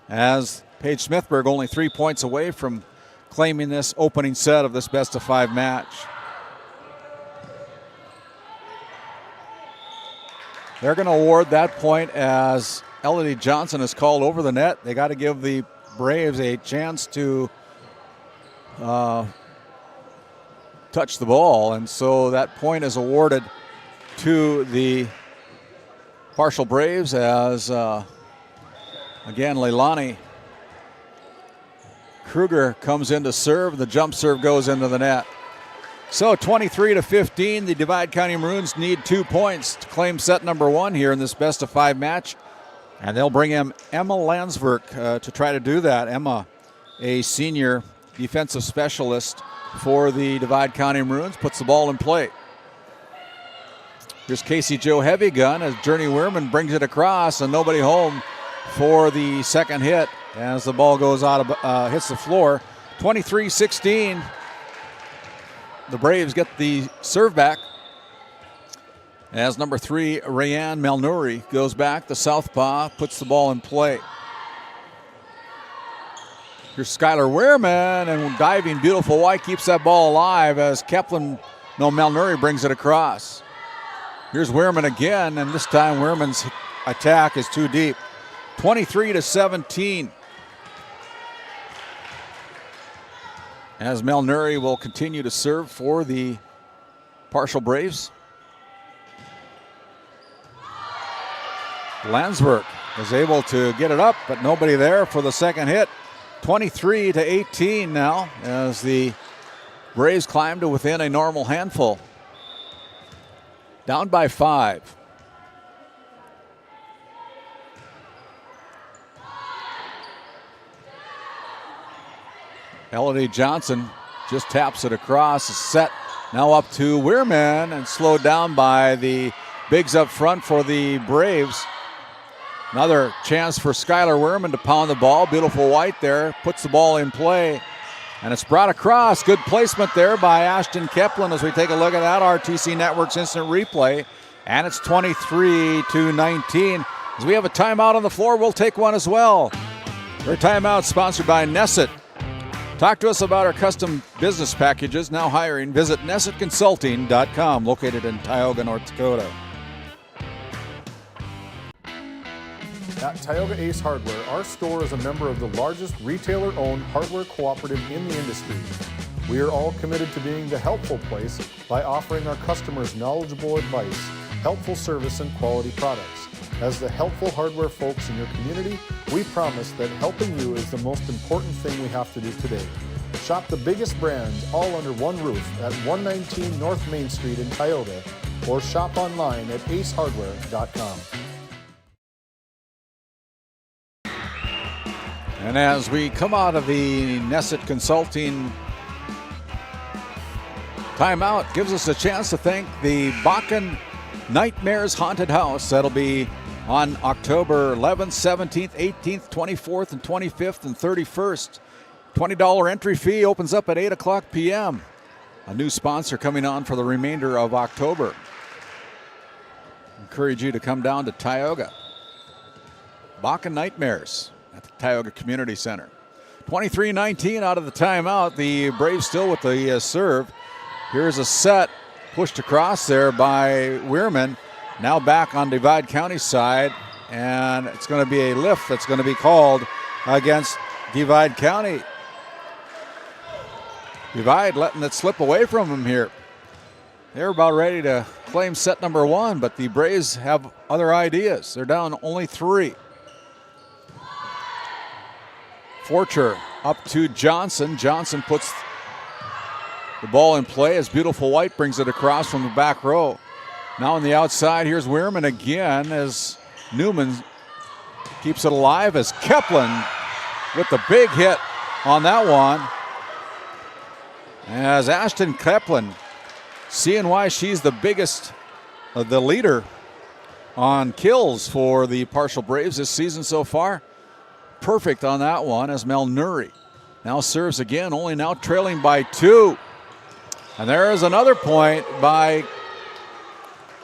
as Paige Smithberg only 3 points away from claiming this opening set of this best-of-5 match. They're going to award that point as Elodie Johnson is called over the net. They got to give the Braves a chance to touch the ball, and so that point is awarded to the Parshall Braves as, again, Leilani Kruger comes in to serve. The jump serve goes into the net. So 23-15, the Divide County Maroons need 2 points to claim set number 1 here in this best-of-5 match, and they'll bring in Emma Landsberg to try to do that. Emma, a senior defensive specialist for the Divide County Maroons, puts the ball in play. Here's Casey Jo Heavy Gun as Journey Weirman brings it across, and nobody home for the second hit as the ball goes out of hits the floor. 23-16. The Braves get the serve back as number 3 Rayanne Malnuri goes back. The southpaw puts the ball in play. Here's Skylar Weirman, and diving beautiful white keeps that ball alive as Malnuri brings it across. Here's Weirman again, and this time Weirman's attack is too deep. 23-17. As Malnuri will continue to serve for the Parshall Braves. Landsberg is able to get it up, but nobody there for the second hit. 23-18 now as the Braves climb to within a normal handful. Down by 5. Elodie Johnson just taps it across. It's set now up to Weirman and slowed down by the bigs up front for the Braves. Another chance for Skylar Weirman to pound the ball. Beautiful white there. Puts the ball in play. And it's brought across. Good placement there by Ashton Keplin as we take a look at that RTC Network's instant replay. And it's 23-19. As we have a timeout on the floor, we'll take one as well. Our timeout sponsored by Nesset. Talk to us about our custom business packages. Now hiring. Visit nessetconsulting.com, located in Tioga, North Dakota. At Tioga Ace Hardware, our store is a member of the largest retailer-owned hardware cooperative in the industry. We are all committed to being the helpful place by offering our customers knowledgeable advice, helpful service, and quality products. As the helpful hardware folks in your community, we promise that helping you is the most important thing we have to do today. Shop the biggest brands all under one roof at 119 North Main Street in Tioga, or shop online at acehardware.com. And as we come out of the Nesset Consulting timeout, gives us a chance to thank the Bakken Nightmares Haunted House. That'll be on October 11th, 17th, 18th, 24th, and 25th, and 31st. $20 entry fee, opens up at 8 o'clock p.m. A new sponsor coming on for the remainder of October. Encourage you to come down to Tioga. Bakken Nightmares at the Tioga Community Center. 23-19 out of the timeout. The Braves still with the serve. Here's a set pushed across there by Weirman. Now back on Divide County side, and it's going to be a lift that's going to be called against Divide County. Divide letting it slip away from them here. They're about ready to claim set number one, but the Braves have other ideas. They're down only 3. Forcher up to Johnson. Johnson puts the ball in play as Beautiful White brings it across from the back row. Now on the outside, here's Weirman again as Newman keeps it alive as Keplin with the big hit on that one. As Ashton Keplin, seeing why she's the biggest, the leader on kills for the Parshall Braves this season so far. Perfect on that one as Mel Nuri now serves again, only now trailing by 2. And there is another point by,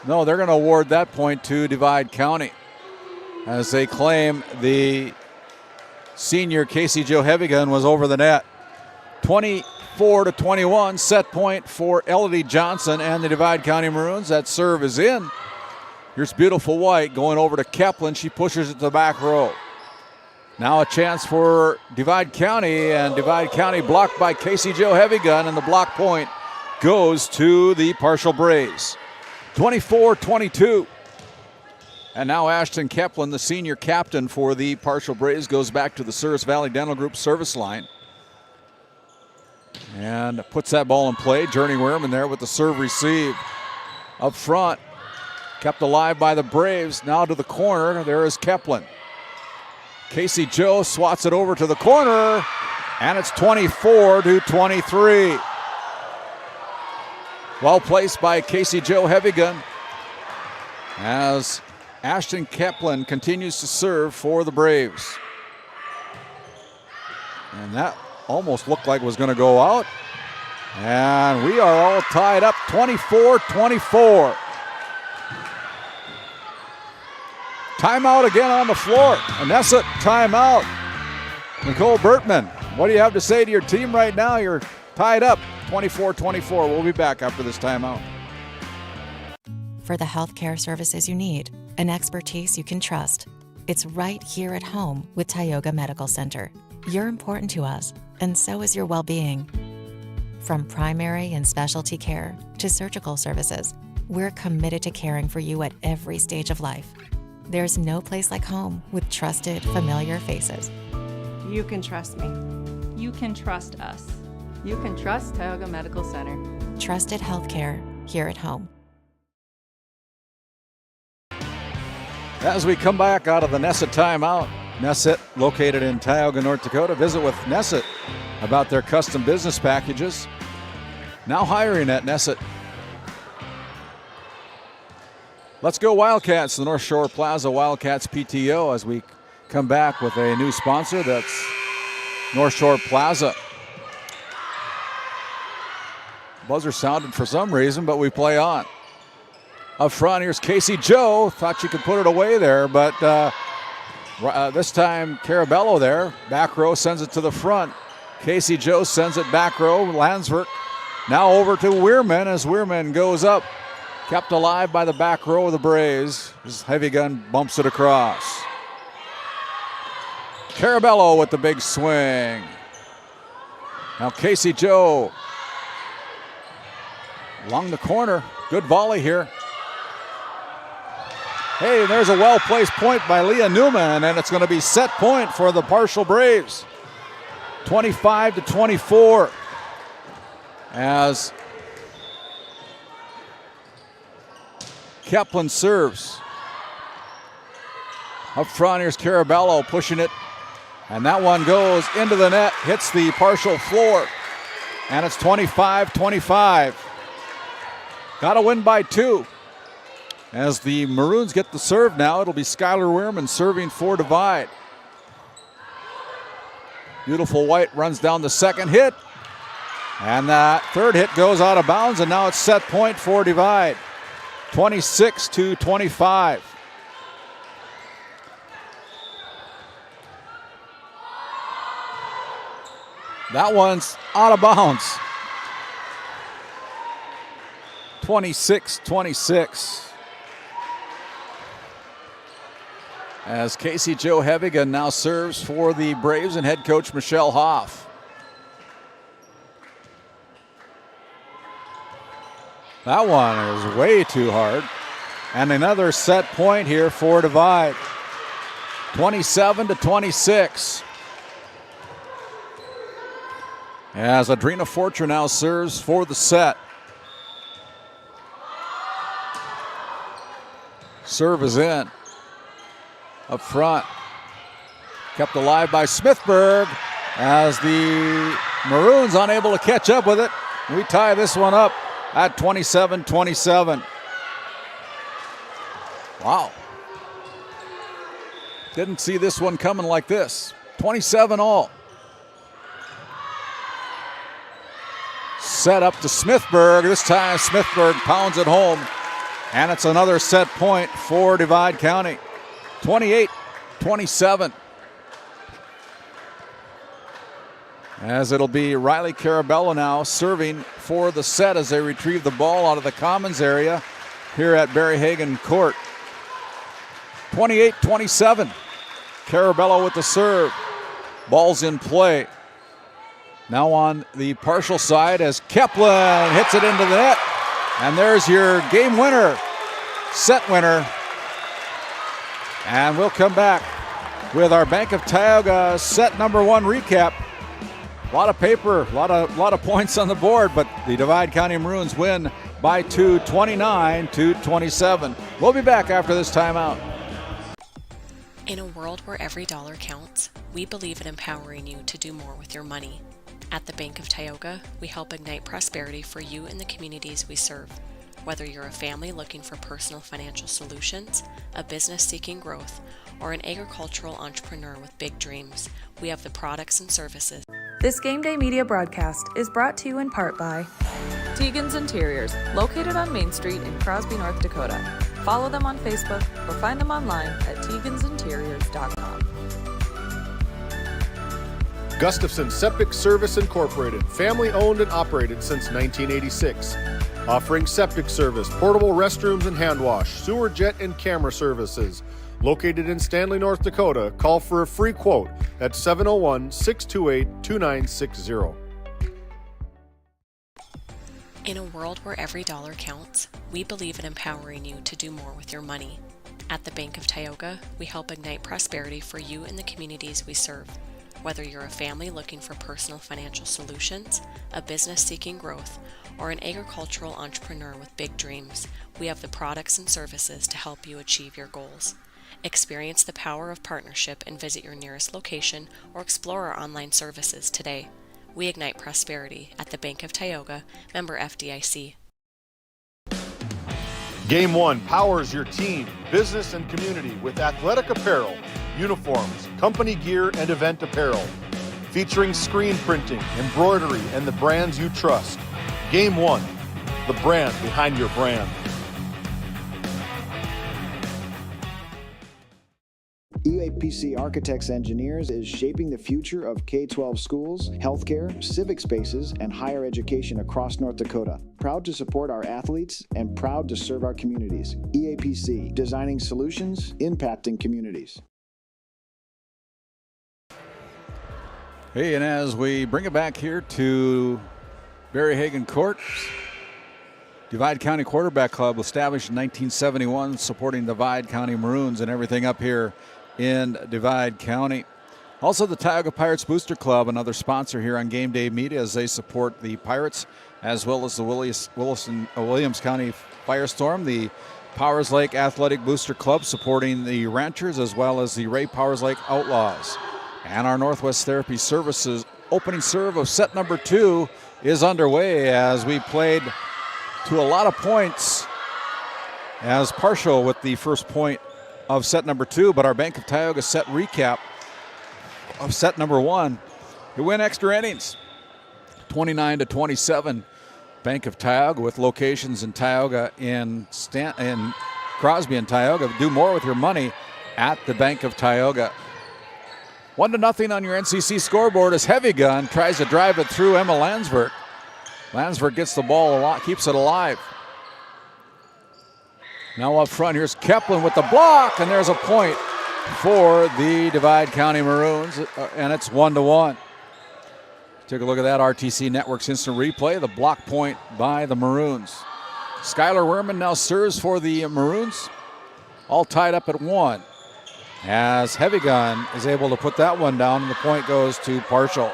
no, they're going to award that point to Divide County as they claim the senior Casey Jo Heavigun was over the net. 24-21, set point for Elodie Johnson and the Divide County Maroons. That serve is in. Here's Beautiful White going over to Keplin. She pushes it to the back row. Now a chance for Divide County, and Divide County blocked by Casey Jo Heavigun, and the block point goes to the Parshall Braves. 24-22. And now Ashton Keplin, the senior captain for the Parshall Braves, goes back to the Service Valley Dental Group service line and puts that ball in play. Journey Weirman there with the serve receive. Up front, kept alive by the Braves. Now to the corner, there is Keplin. Casey Jo swats it over to the corner, and it's 24-23. Well placed by Casey Jo Heavigun as Ashton Keplin continues to serve for the Braves. And that almost looked like it was going to go out. And we are all tied up 24-24. Timeout again on the floor. Anessa, timeout. Nicole Bertman, what do you have to say to your team right now? You're tied up 24-24. We'll be back after this timeout. For the healthcare services you need, an expertise you can trust, it's right here at home with Tioga Medical Center. You're important to us, and so is your well-being. From primary and specialty care to surgical services, we're committed to caring for you at every stage of life. There's no place like home with trusted, familiar faces. You can trust me. You can trust us. You can trust Tioga Medical Center. Trusted healthcare here at home. As we come back out of the Nesset timeout, Nesset located in Tioga, North Dakota. Visit with Nesset about their custom business packages. Now hiring at Nesset. Let's go Wildcats, the North Shore Plaza Wildcats PTO, as we come back with a new sponsor. That's North Shore Plaza. Buzzer sounded for some reason, but we play on. Up front, here's Casey Jo. Thought she could put it away there, but this time Carabello there. Back row sends it to the front. Casey Joe sends it back row. Landsberg now over to Weirman as Weirman goes up. Kept alive by the back row of the Braves. His heavy gun bumps it across. Carabello with the big swing. Now Casey Joe along the corner. Good volley here. Hey, there's a well-placed point by Leah Newman, and it's going to be set point for the Parshall Braves. 25-24. As Kaplan serves. Up front, here's Carabello pushing it. And that one goes into the net, hits the Parshall floor. And it's 25-25. Got to win by 2. As the Maroons get the serve now, it'll be Skylar Weirman serving for Divide. Beautiful White runs down the second hit. And that third hit goes out of bounds, and now it's set point for Divide. 26-25. That one's out of bounds. 26-26. As Casey Joe Hevigan now serves for the Braves and head coach Michelle Hoff. That one is way too hard. And another set point here for Divide. 27-26. As Adrena Fortra now serves for the set. Serve is in. Up front. Kept alive by Smithburg as the Maroons unable to catch up with it. We tie this one up at 27-27. Wow. Didn't see this one coming like this. 27-all. Set up to Smithburg. This time Smithburg pounds it home. And it's another set point for Divide County. 28-27. As it'll be Riley Carabello now serving for the set as they retrieve the ball out of the commons area here at Barry Haggin Court. 28-27. Carabello with the serve. Ball's in play. Now on the Parshall side as Kaplan hits it into the net. And there's your game winner, set winner. And we'll come back with our Bank of Tioga set number 1 recap. A lot of paper, a lot of points on the board, but the Divide County Maroons win by 2, 29-27. We'll be back after this timeout. In a world where every dollar counts, we believe in empowering you to do more with your money. At the Bank of Tioga, we help ignite prosperity for you and the communities we serve. Whether you're a family looking for personal financial solutions, a business seeking growth, or an agricultural entrepreneur with big dreams, we have the products and services. This Game Day media broadcast is brought to you in part by Teagan's Interiors, located on Main Street in Crosby, North Dakota. Follow them on Facebook or find them online at teagansinteriors.com. Gustafson Septic Service Incorporated, family owned and operated since 1986. Offering septic service, portable restrooms and hand wash, sewer jet and camera services. Located in Stanley, North Dakota, call for a free quote at 701-628-2960. In a world where every dollar counts, we believe in empowering you to do more with your money. At the Bank of Tioga, we help ignite prosperity for you and the communities we serve. Whether you're a family looking for personal financial solutions, a business seeking growth, or an agricultural entrepreneur with big dreams, we have the products and services to help you achieve your goals. Experience the power of partnership and visit your nearest location or explore our online services today. We ignite prosperity at the Bank of Tioga, member FDIC. Game 1 powers your team, business, and community with athletic apparel, uniforms, company gear, and event apparel. Featuring screen printing, embroidery, and the brands you trust. Game 1, the brand behind your brand. UA EAPC Architects Engineers is shaping the future of K-12 schools, healthcare, civic spaces, and higher education across North Dakota. Proud to support our athletes and proud to serve our communities. EAPC, designing solutions, impacting communities. Hey, and as we bring it back here to Barry Haggin Court, Divide County Quarterback Club, established in 1971, supporting Divide County Maroons and everything up here in Divide County. Also, the Tioga Pirates Booster Club, another sponsor here on Game Day Media, as they support the Pirates as well as the Williams County Firestorm. The Powers Lake Athletic Booster Club supporting the Ranchers as well as the Ray Powers Lake Outlaws. And our Northwest Therapy Services opening serve of set number 2 is underway as we played to a lot of points as Parshall with the first point of set number 2, but our Bank of Tioga set recap of set number 1. It went extra innings, 29-27. Bank of Tioga with locations in Tioga in Crosby and Tioga. Do more with your money at the Bank of Tioga. 1-0 on your NCC scoreboard as Heavy Gun tries to drive it through Emma Landsberg. Landsberg gets the ball a lot, keeps it alive. Now up front, here's Keplin with the block, and there's a point for the Divide County Maroons, and it's 1-1. Take a look at that RTC Network's instant replay, the block point by the Maroons. Skylar Wehrman now serves for the Maroons, all tied up at 1. As Heavy Gun is able to put that one down, and the point goes to Parshall.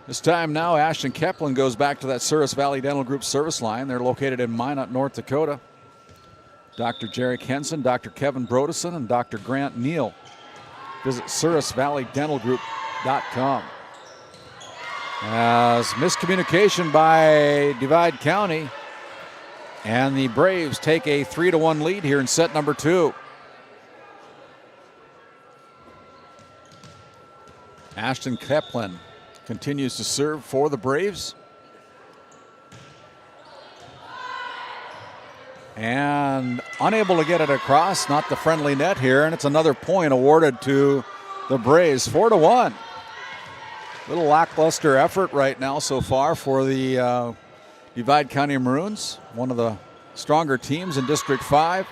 This time now, Ashton Keplin goes back to that Souris Valley Dental Group service line. They're located in Minot, North Dakota. Dr. Jerry Henson, Dr. Kevin Brodesson, and Dr. Grant Neal. Visit SourisValleyDentalGroup.com. As miscommunication by Divide County, and the Braves take a 3-1 lead here in set number 2. Ashton Keplin continues to serve for the Braves. And unable to get it across, not the friendly net here, and it's another point awarded to the Braves, 4-1. Little lackluster effort right now so far for the Divide County Maroons, one of the stronger teams in District 5.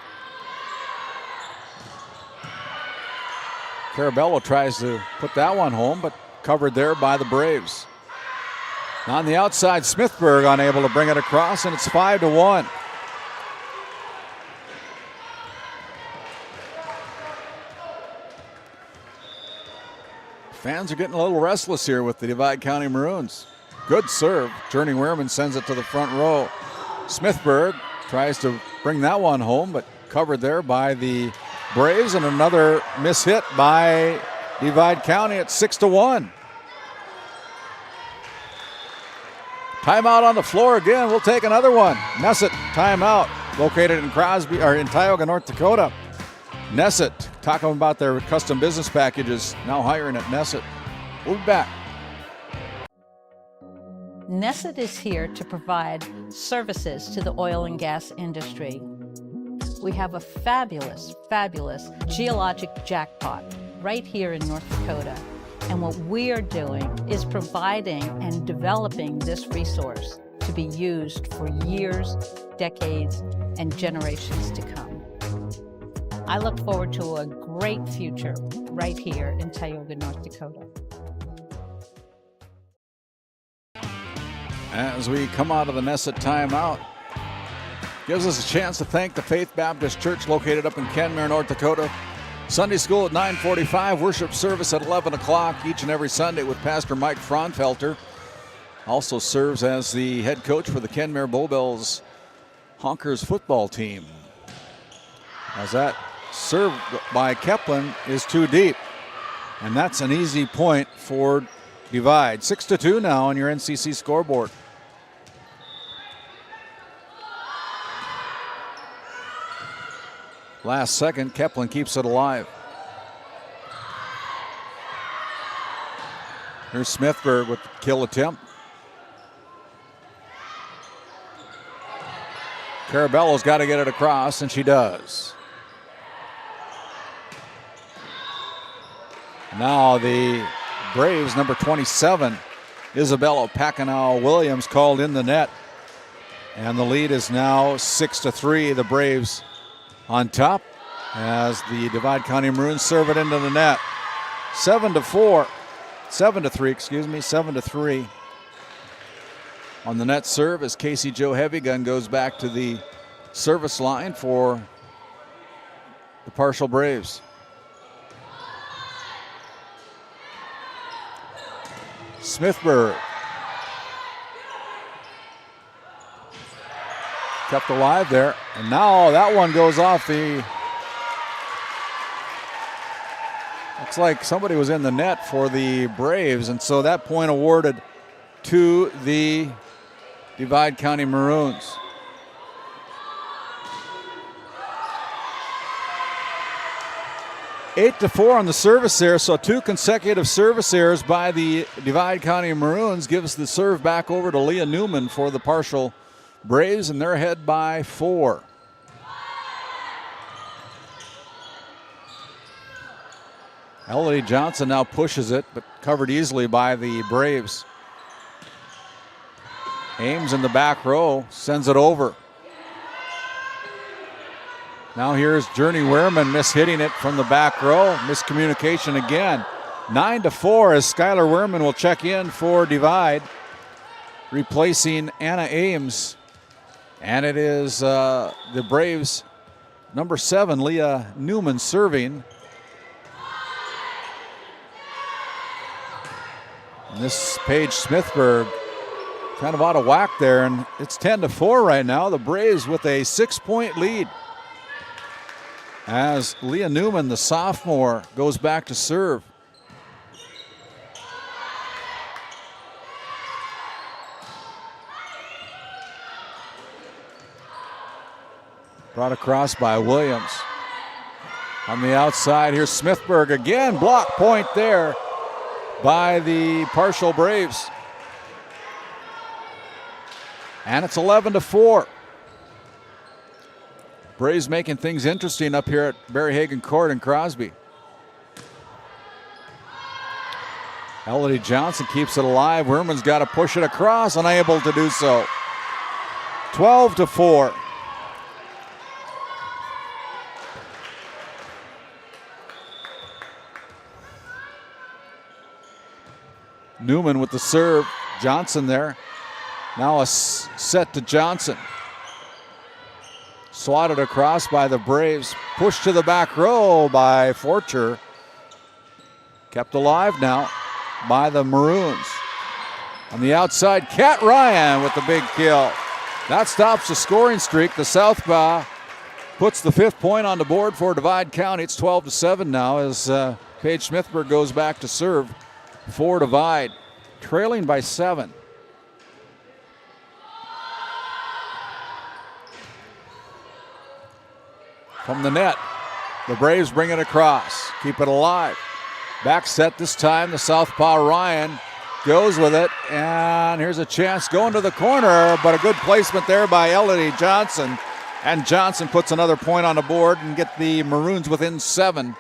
Carabello tries to put that one home, but covered there by the Braves. On the outside, Smithburg unable to bring it across, and it's 5-1. Fans are getting a little restless here with the Divide County Maroons. Good serve. Journey Wehrman sends it to the front row. Smithburg tries to bring that one home, but covered there by the Braves, and another mishit by Divide County at 6-1. Timeout on the floor again. We'll take another one. Nesset timeout, located in Crosby or in Tioga, North Dakota. Nesset talking about their custom business packages. Now hiring at Nesset. We'll be back. Nesset is here to provide services to the oil and gas industry. We have a fabulous, fabulous geologic jackpot right here in North Dakota. And what we are doing is providing and developing this resource to be used for years, decades, and generations to come. I look forward to a great future right here in Tioga, North Dakota. As we come out of the Nesset timeout, gives us a chance to thank the Faith Baptist Church located up in Kenmare, North Dakota. Sunday school at 9:45, worship service at 11 o'clock each and every Sunday with Pastor Mike Fraunfelter. Also serves as the head coach for the Kenmare Bowbells Honkers football team. As that serve by Keplin is too deep. And that's an easy point for Divide. 6-2 now on your NCC scoreboard. Last second, Keplin keeps it alive. Here's Smithburg with the kill attempt. Carabello's got to get it across, and she does. Now the Braves, number 27, Isabella Pacanal-Williams, called in the net. And the lead is now 6-3. The Braves on top as the Divide County Maroons serve it into the net. 7-3, 7-3. On the net serve as Casey Jo Heavygun goes back to the service line for the Parshall Braves. Smithburg kept alive there, and now that one goes off the... Looks like somebody was in the net for the Braves, and so that point awarded to the Divide County Maroons. Eight to 4 on the service error, so 2 consecutive service errors by the Divide County Maroons gives the serve back over to Leah Newman for the Parshall Braves, and they're ahead by 4. Elodie Johnson now pushes it, but covered easily by the Braves. Ames in the back row, sends it over. Now here's Journey Wehrman mishitting it from the back row. Miscommunication again. 9-4 as Skylar Wehrman will check in for Divide, replacing Anna Ames. And it is the Braves' number 7, Leah Newman, serving. And this Paige Smithburg kind of out of whack there, and it's 10-4 right now. The Braves with a 6-point lead as Leah Newman, the sophomore, goes back to serve. Brought across by Williams. On the outside, here's Smithburg again. Block point there by the Parshall Braves. And it's 11-4. Braves making things interesting up here at Barry Haggin Court in Crosby. Elodie Johnson keeps it alive. Wehrman's got to push it across, unable to do so. 12-4. Newman with the serve. Johnson there. Now a set to Johnson. Swatted across by the Braves. Pushed to the back row by Forcher. Kept alive now by the Maroons. On the outside, Kat Ryan with the big kill. That stops the scoring streak. The Southpaw puts the 5th point on the board for Divide County. It's 12-7 now as Paige Smithburg goes back to serve for Divide, trailing by 7. From the net, the Braves bring it across, keep it alive. Back set this time, the Southpaw Ryan goes with it, and here's a chance going to the corner, but a good placement there by Elodie Johnson, and Johnson puts another point on the board and get the Maroons within 6,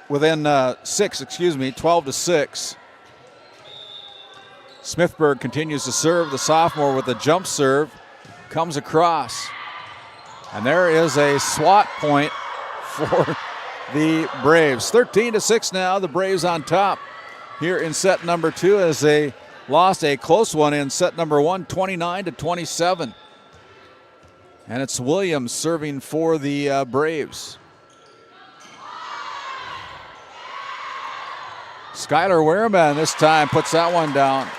12-6. Smithburg continues to serve. The sophomore with a jump serve comes across. And there is a swat point for the Braves. 13-6 now, the Braves on top here in set number 2 as they lost a close one in set number 1, 29-27. And it's Williams serving for the Braves. Skylar Wehrman this time puts that one down.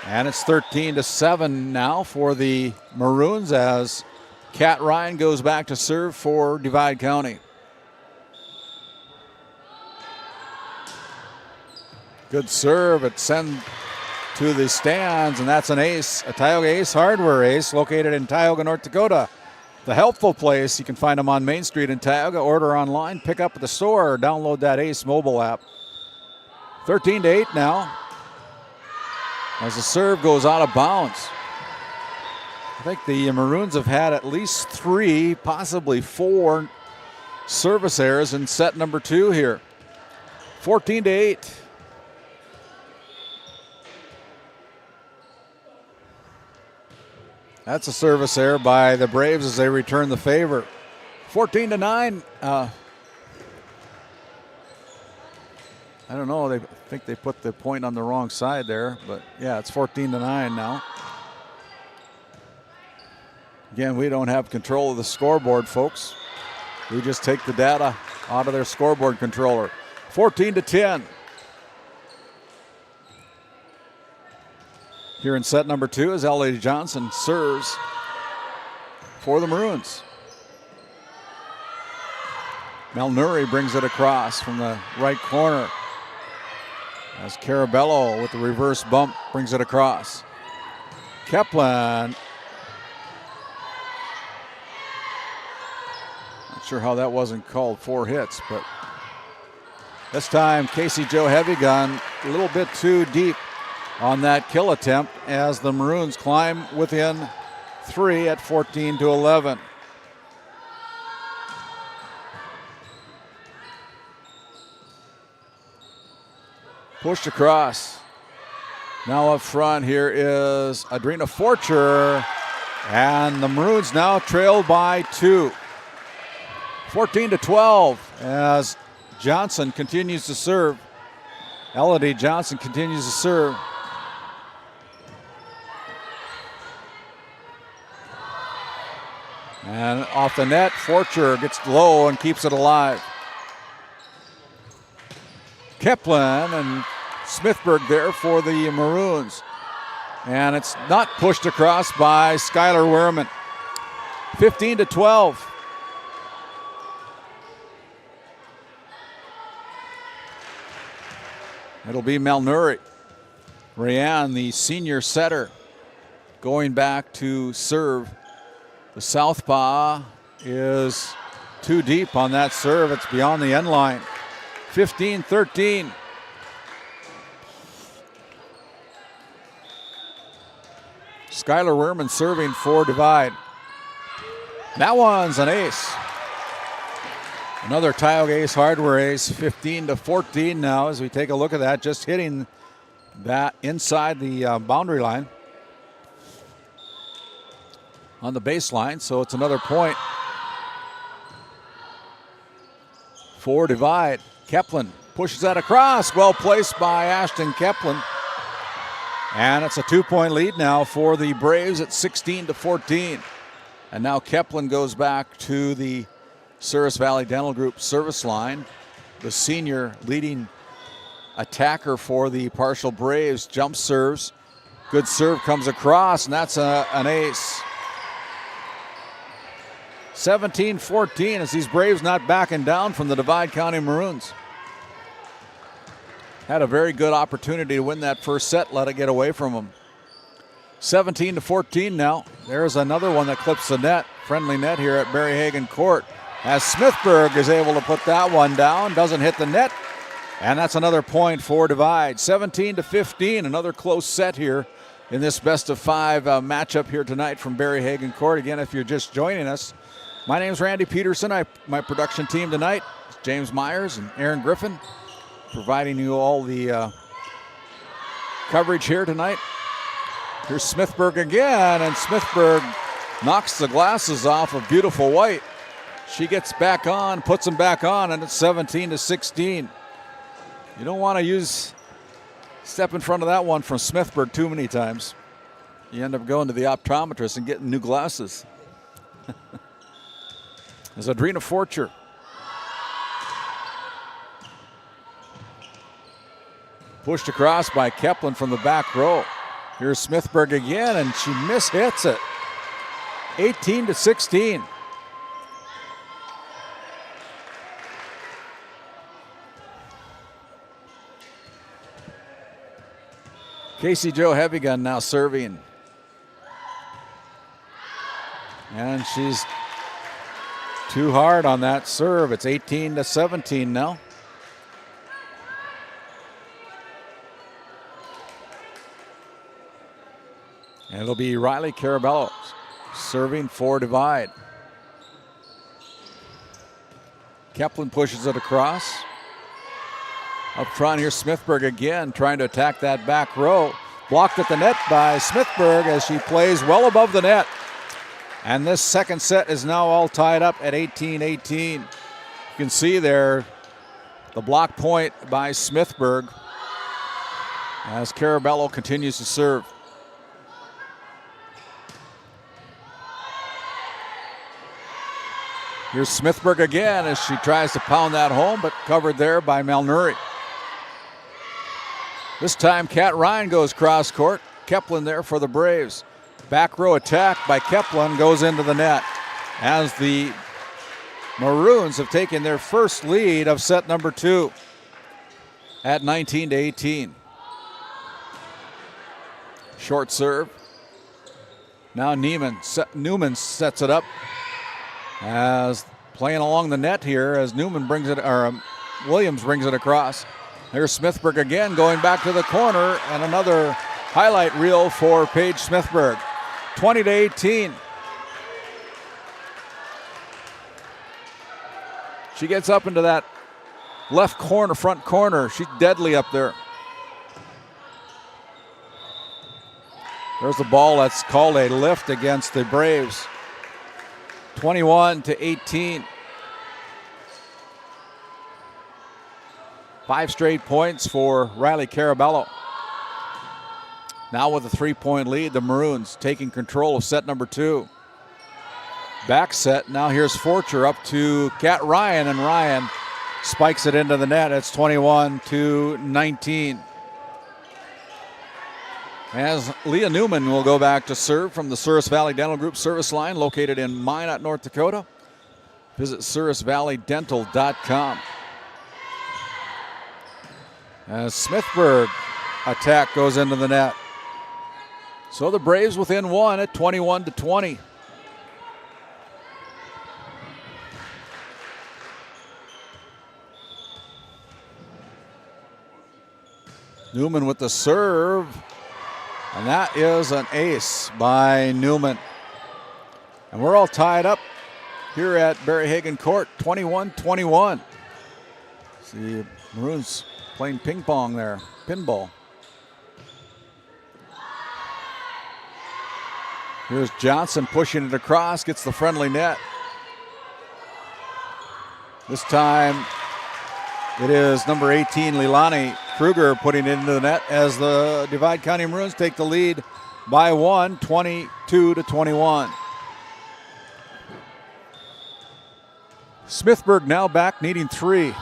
And it's 13-7 now for the Maroons as Kat Ryan goes back to serve for Divide County. Good serve. It sent to the stands, and that's an ace, a Tioga Ace Hardware ace located in Tioga, North Dakota. The helpful place. You can find them on Main Street in Tioga. Order online, pick up at the store, or download that Ace mobile app. 13-8 now as the serve goes out of bounds. I think the Maroons have had at least 3, possibly 4 service errors in set number 2 here. 14-8. That's a service error by the Braves as they return the favor. 14-9. I don't know. I think they put the point on the wrong side there, but yeah, it's 14-9 now. Again, we don't have control of the scoreboard, folks. We just take the data out of their scoreboard controller. 14-10. Here in set number 2 as Elodie Johnson serves for the Maroons. Malnuri brings it across from the right corner as Carabello with the reverse bump brings it across. Kepler. Not sure how that wasn't called 4 hits, but this time Casey Jo Heavygun a little bit too deep on that kill attempt as the Maroons climb within 3 at 14-11. Pushed across. Now up front here is Adrina Forcher, and the Maroons now trail by 2. 14-12 as Johnson continues to serve. Elodie Johnson continues to serve. And off the net, Forcher gets low and keeps it alive. Kepler and Smithburg there for the Maroons. And it's not pushed across by Skylar Wehrman. 15-12. It'll be Malnuri. Rayan, the senior setter, going back to serve. The southpaw is too deep on that serve. It's beyond the end line. 15-13. Skylar Wehrman serving for Divide. That one's an ace. Another Tioga Ace Hardware ace. 15-14 now as we take a look at that. Just hitting that inside the boundary line on the baseline. So it's another point for Divide. Kepler pushes that across. Well placed by Ashton Kepler. And it's a 2-point lead now for the Braves at 16-14. And now Kepler goes back to the Souris Valley Dental Group service line. The senior leading attacker for the Parshall Braves jump serves. Good serve comes across, and that's an ace. 17-14 as these Braves not backing down from the Divide County Maroons. Had a very good opportunity to win that first set, let it get away from them. 17-14 now. There's another one that clips the net. Friendly net here at Barry Haggin Court. As Smithburg is able to put that one down, doesn't hit the net. And that's another point for Divide. 17-15, another close set here in this best of 5 matchup here tonight from Barry Haggin Court. Again, if you're just joining us, my name's Randy Peterson. My production team tonight is James Myers and Aaron Griffin, providing you all the coverage here tonight. Here's Smithburg again, and Smithburg knocks the glasses off of Beautiful White. She gets back on, puts them back on, and it's 17-16. You don't want to step in front of that one from Smithburg too many times. You end up going to the optometrist and getting new glasses. There's Adrina Forcher. Pushed across by Kepler from the back row. Here's Smithburg again, and she mishits it. 18-16. Casey Jo Heavygun now serving. And she's too hard on that serve. It's 18-17 now. And it'll be Riley Carabello serving for Divide. Keplin pushes it across. Up front, here's Smithburg again, trying to attack that back row. Blocked at the net by Smithburg as she plays well above the net. And this second set is now all tied up at 18-18. You can see there the block point by Smithburg as Carabello continues to serve. Here's Smithburg again as she tries to pound that home, but covered there by Malnuri. This time, Kat Ryan goes cross court. Keplin there for the Braves. Back row attack by Keplin goes into the net as the Maroons have taken their first lead of set number 2 at 19-18. Short serve. Now Newman sets it up as playing along the net here as Williams brings it across. There's Smithburg again going back to the corner, and another highlight reel for Paige Smithburg. 20-18. She gets up into that left corner, front corner. She's deadly up there. There's the ball that's called a lift against the Braves. 21-18. 5 straight points for Riley Carabello. Now with a 3-point lead, the Maroons taking control of set number 2. Back set, now here's Forcher up to Kat Ryan, and Ryan spikes it into the net. It's 21-19. As Leah Newman will go back to serve from the Souris Valley Dental Group service line located in Minot, North Dakota. Visit sourisvalleydental.com. As Smithburg attack goes into the net. So the Braves within 1 at 21-20. Newman with the serve. And that is an ace by Newman. And we're all tied up here at Barry Haggin Court, 21-21. See Maroons playing ping pong there, pinball. Here's Johnson pushing it across, gets the friendly net. This time it is number 18, Leilani Kruger, putting it into the net as the Divide County Maroons take the lead by 1, 22-21. Smithburg now back, needing 3.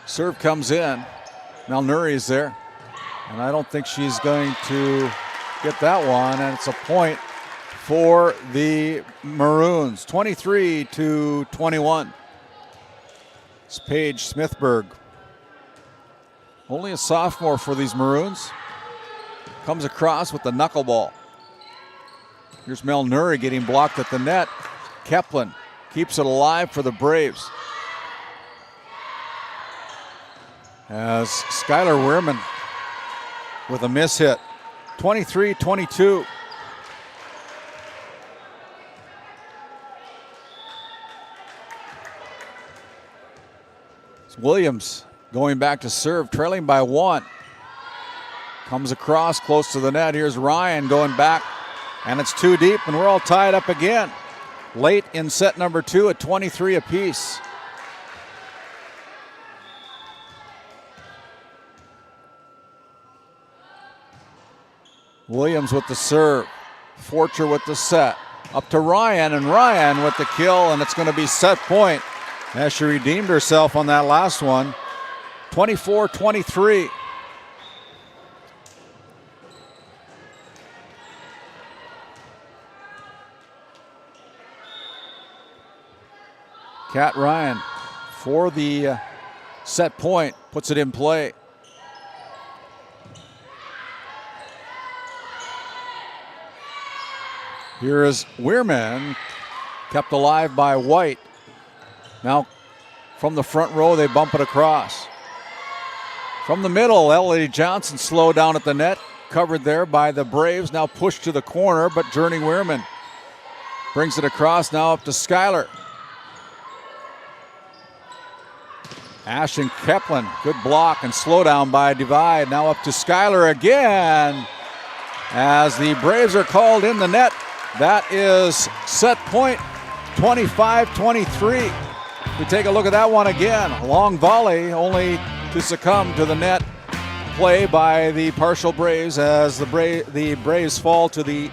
Serve comes in. Malnuri is there. And I don't think she's going to get that one. And it's a point for the Maroons. 23-21. It's Paige Smithburg. Only a sophomore for these Maroons. Comes across with the knuckleball. Here's Malnuri getting blocked at the net. Keplin keeps it alive for the Braves. As Skylar Wehrman with a miss hit. 23-22. It's Williams going back to serve, trailing by 1. Comes across close to the net. Here's Ryan going back, and it's too deep, and we're all tied up again. Late in set number 2 at 23 apiece. Williams with the serve. Forcher with the set. Up to Ryan, and Ryan with the kill, and it's going to be set point as she redeemed herself on that last one. 24-23. Kat Ryan for the set point, puts it in play. Here is Weirman, kept alive by White. Now from the front row, they bump it across. From the middle, Ellie Johnson slowed down at the net. covered there by the Braves. Now pushed to the corner, but Journey Weirman brings it across, now up to Schuyler. Ashton Keplin, good block and slow down by Divide. Now up to Schuyler again as the Braves are called in the net. That is set point, 25-23. We take a look at that one again. A long volley, only to succumb to the net play by the Parshall Braves as the Braves fall to the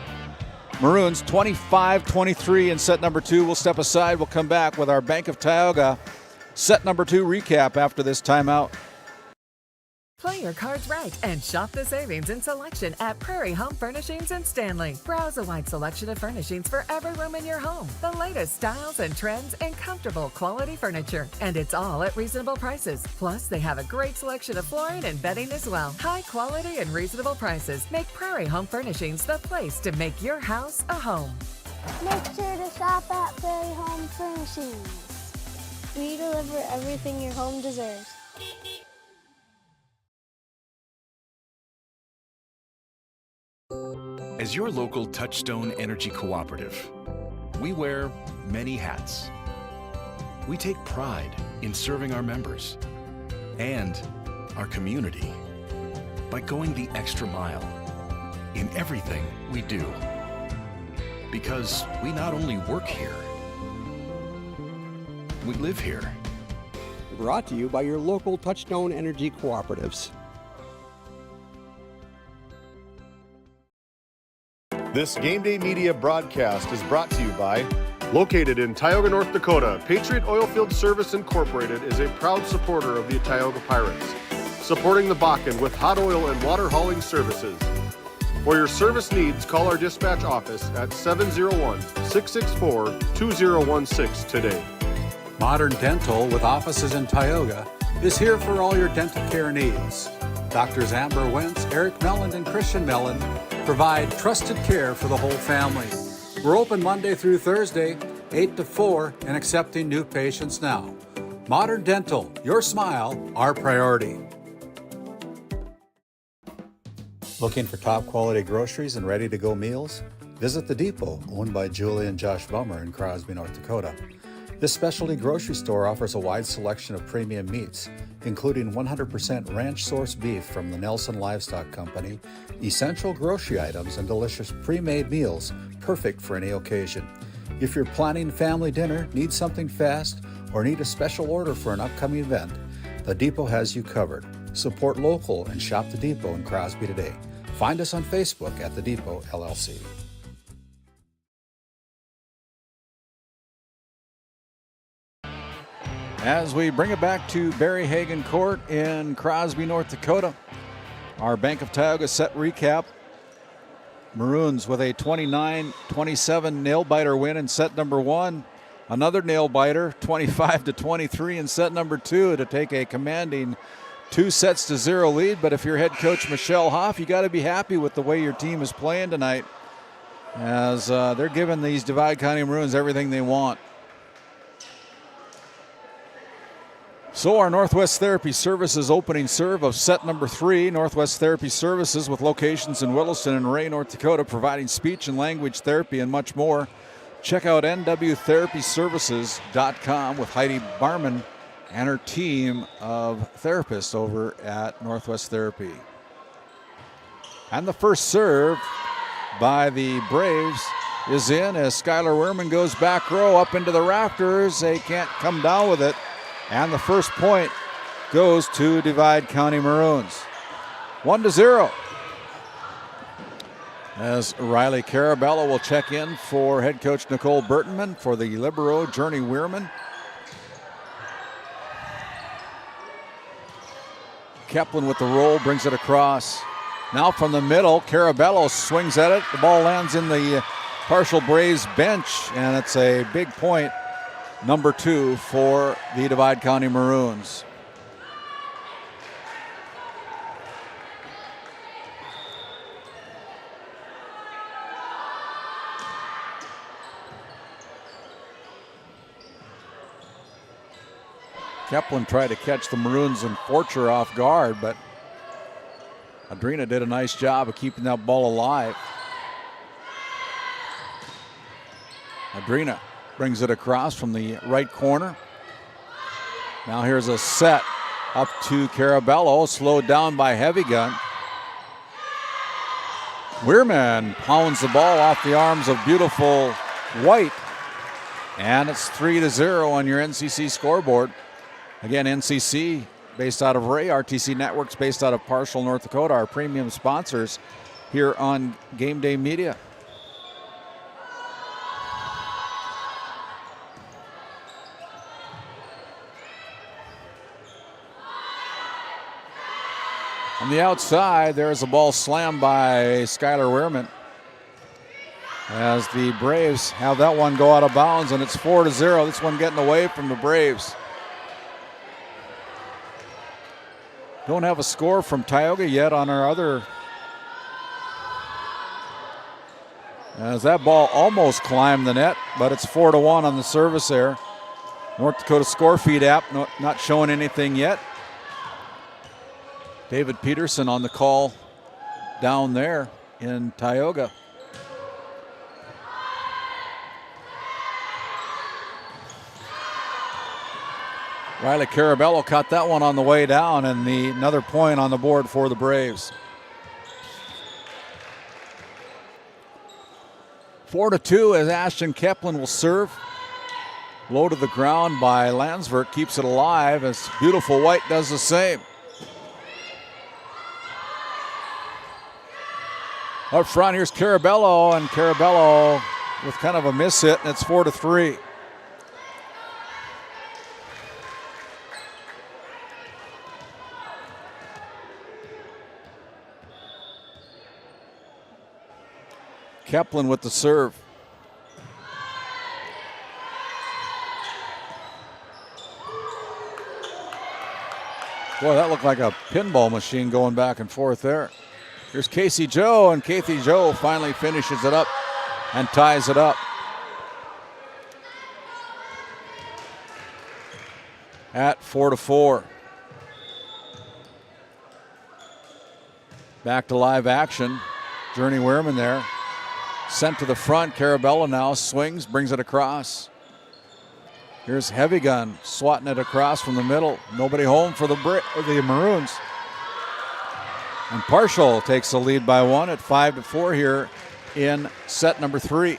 Maroons, 25-23 in set number 2. We'll step aside. We'll come back with our Bank of Tioga set number 2 recap after this timeout. Play your cards right and shop the savings and selection at Prairie Home Furnishings in Stanley. Browse a wide selection of furnishings for every room in your home. The latest styles and trends and comfortable quality furniture. And it's all at reasonable prices. Plus, they have a great selection of flooring and bedding as well. High quality and reasonable prices make Prairie Home Furnishings the place to make your house a home. Make sure to shop at Prairie Home Furnishings. We deliver everything your home deserves. As your local Touchstone Energy Cooperative, we wear many hats. We take pride in serving our members and our community by going the extra mile in everything we do. Because we not only work here, we live here. Brought to you by your local Touchstone Energy Cooperatives. This Game Day Media broadcast is brought to you by, located in Tioga, North Dakota, Patriot Oilfield Service Incorporated is a proud supporter of the Tioga Pirates, supporting the Bakken with hot oil and water hauling services. For your service needs, call our dispatch office at 701-664-2016 today. Modern Dental, with offices in Tioga, is here for all your dental care needs. Doctors Amber Wentz, Eric Melland, and Christian Melland provide trusted care for the whole family. We're open Monday through Thursday, 8 to 4, and accepting new patients now. Modern Dental, your smile, our priority. Looking for top quality groceries and ready to go meals? Visit The Depot, owned by Julie and Josh Bummer in Crosby, North Dakota. This specialty grocery store offers a wide selection of premium meats, including 100% ranch-sourced beef from the Nelson Livestock Company, essential grocery items, and delicious pre-made meals perfect for any occasion. If you're planning family dinner, need something fast, or need a special order for an upcoming event, The Depot has you covered. Support local and shop The Depot in Crosby today. Find us on Facebook at The Depot LLC. As we bring it back to Barry Haggin Court in Crosby, North Dakota, our Bank of Tioga set recap. Maroons with a 29-27 nail-biter win in set number 1. Another nail-biter, 25-23 in set number 2 to take a commanding 2-0 lead. But if you're head coach Michelle Hoff, you got to be happy with the way your team is playing tonight, as they're giving these Divide County Maroons everything they want. So our Northwest Therapy Services opening serve of set number 3. Northwest Therapy Services with locations in Williston and Ray, North Dakota, providing speech and language therapy and much more. Check out nwtherapyservices.com with Heidi Barman and her team of therapists over at Northwest Therapy. And the first serve by the Braves is in as Schuyler Weirman goes back row up into the rafters. They can't come down with it. And the first point goes to Divide County Maroons. 1-0. As Riley Carabello will check in for head coach Nicole Burtonman for the libero Journey Weirman. Keplin with the roll, brings it across. Now from the middle, Carabello swings at it. The ball lands in the Parshall Braves bench, and it's a big point. Number 2 for the Divide County Maroons. Keplin tried to catch the Maroons and Forcher off guard, but Adrina did a nice job of keeping that ball alive. Adrina brings it across from the right corner. Now here's a set up to Carabello, slowed down by Heavy Gun. Weirman pounds the ball off the arms of beautiful White. And it's 3-0 on your NCC scoreboard. Again, NCC based out of Ray, RTC Networks based out of Parshall, North Dakota, our premium sponsors here on Game Day Media. On the outside, there's a ball slammed by Skylar Weirman. As the Braves have that one go out of bounds, and it's 4-0. This one getting away from the Braves. Don't have a score from Tioga yet on our other. As that ball almost climbed the net, but it's 4-1 on the service there. North Dakota Score Feed app not showing anything yet. David Peterson on the call down there in Tioga. Riley Carabello caught that one on the way down, and another point on the board for the Braves. 4-2 as Ashton Keplin will serve. Low to the ground by Landsvert, keeps it alive as beautiful White does the same. Up front, here's Carabello, and Carabello with kind of a miss hit, and it's 4-3. Keplin with the serve. Boy, that looked like a pinball machine going back and forth there. Here's Casey Joe, and Casey Joe finally finishes it up and ties it up. At 4-4. Back to live action. Journey Weirman there. Sent to the front. Carabello now swings, brings it across. Here's Heavy Gun swatting it across from the middle. Nobody home for the Maroons. And Parshall takes the lead by one at 5-4 here in set number 3.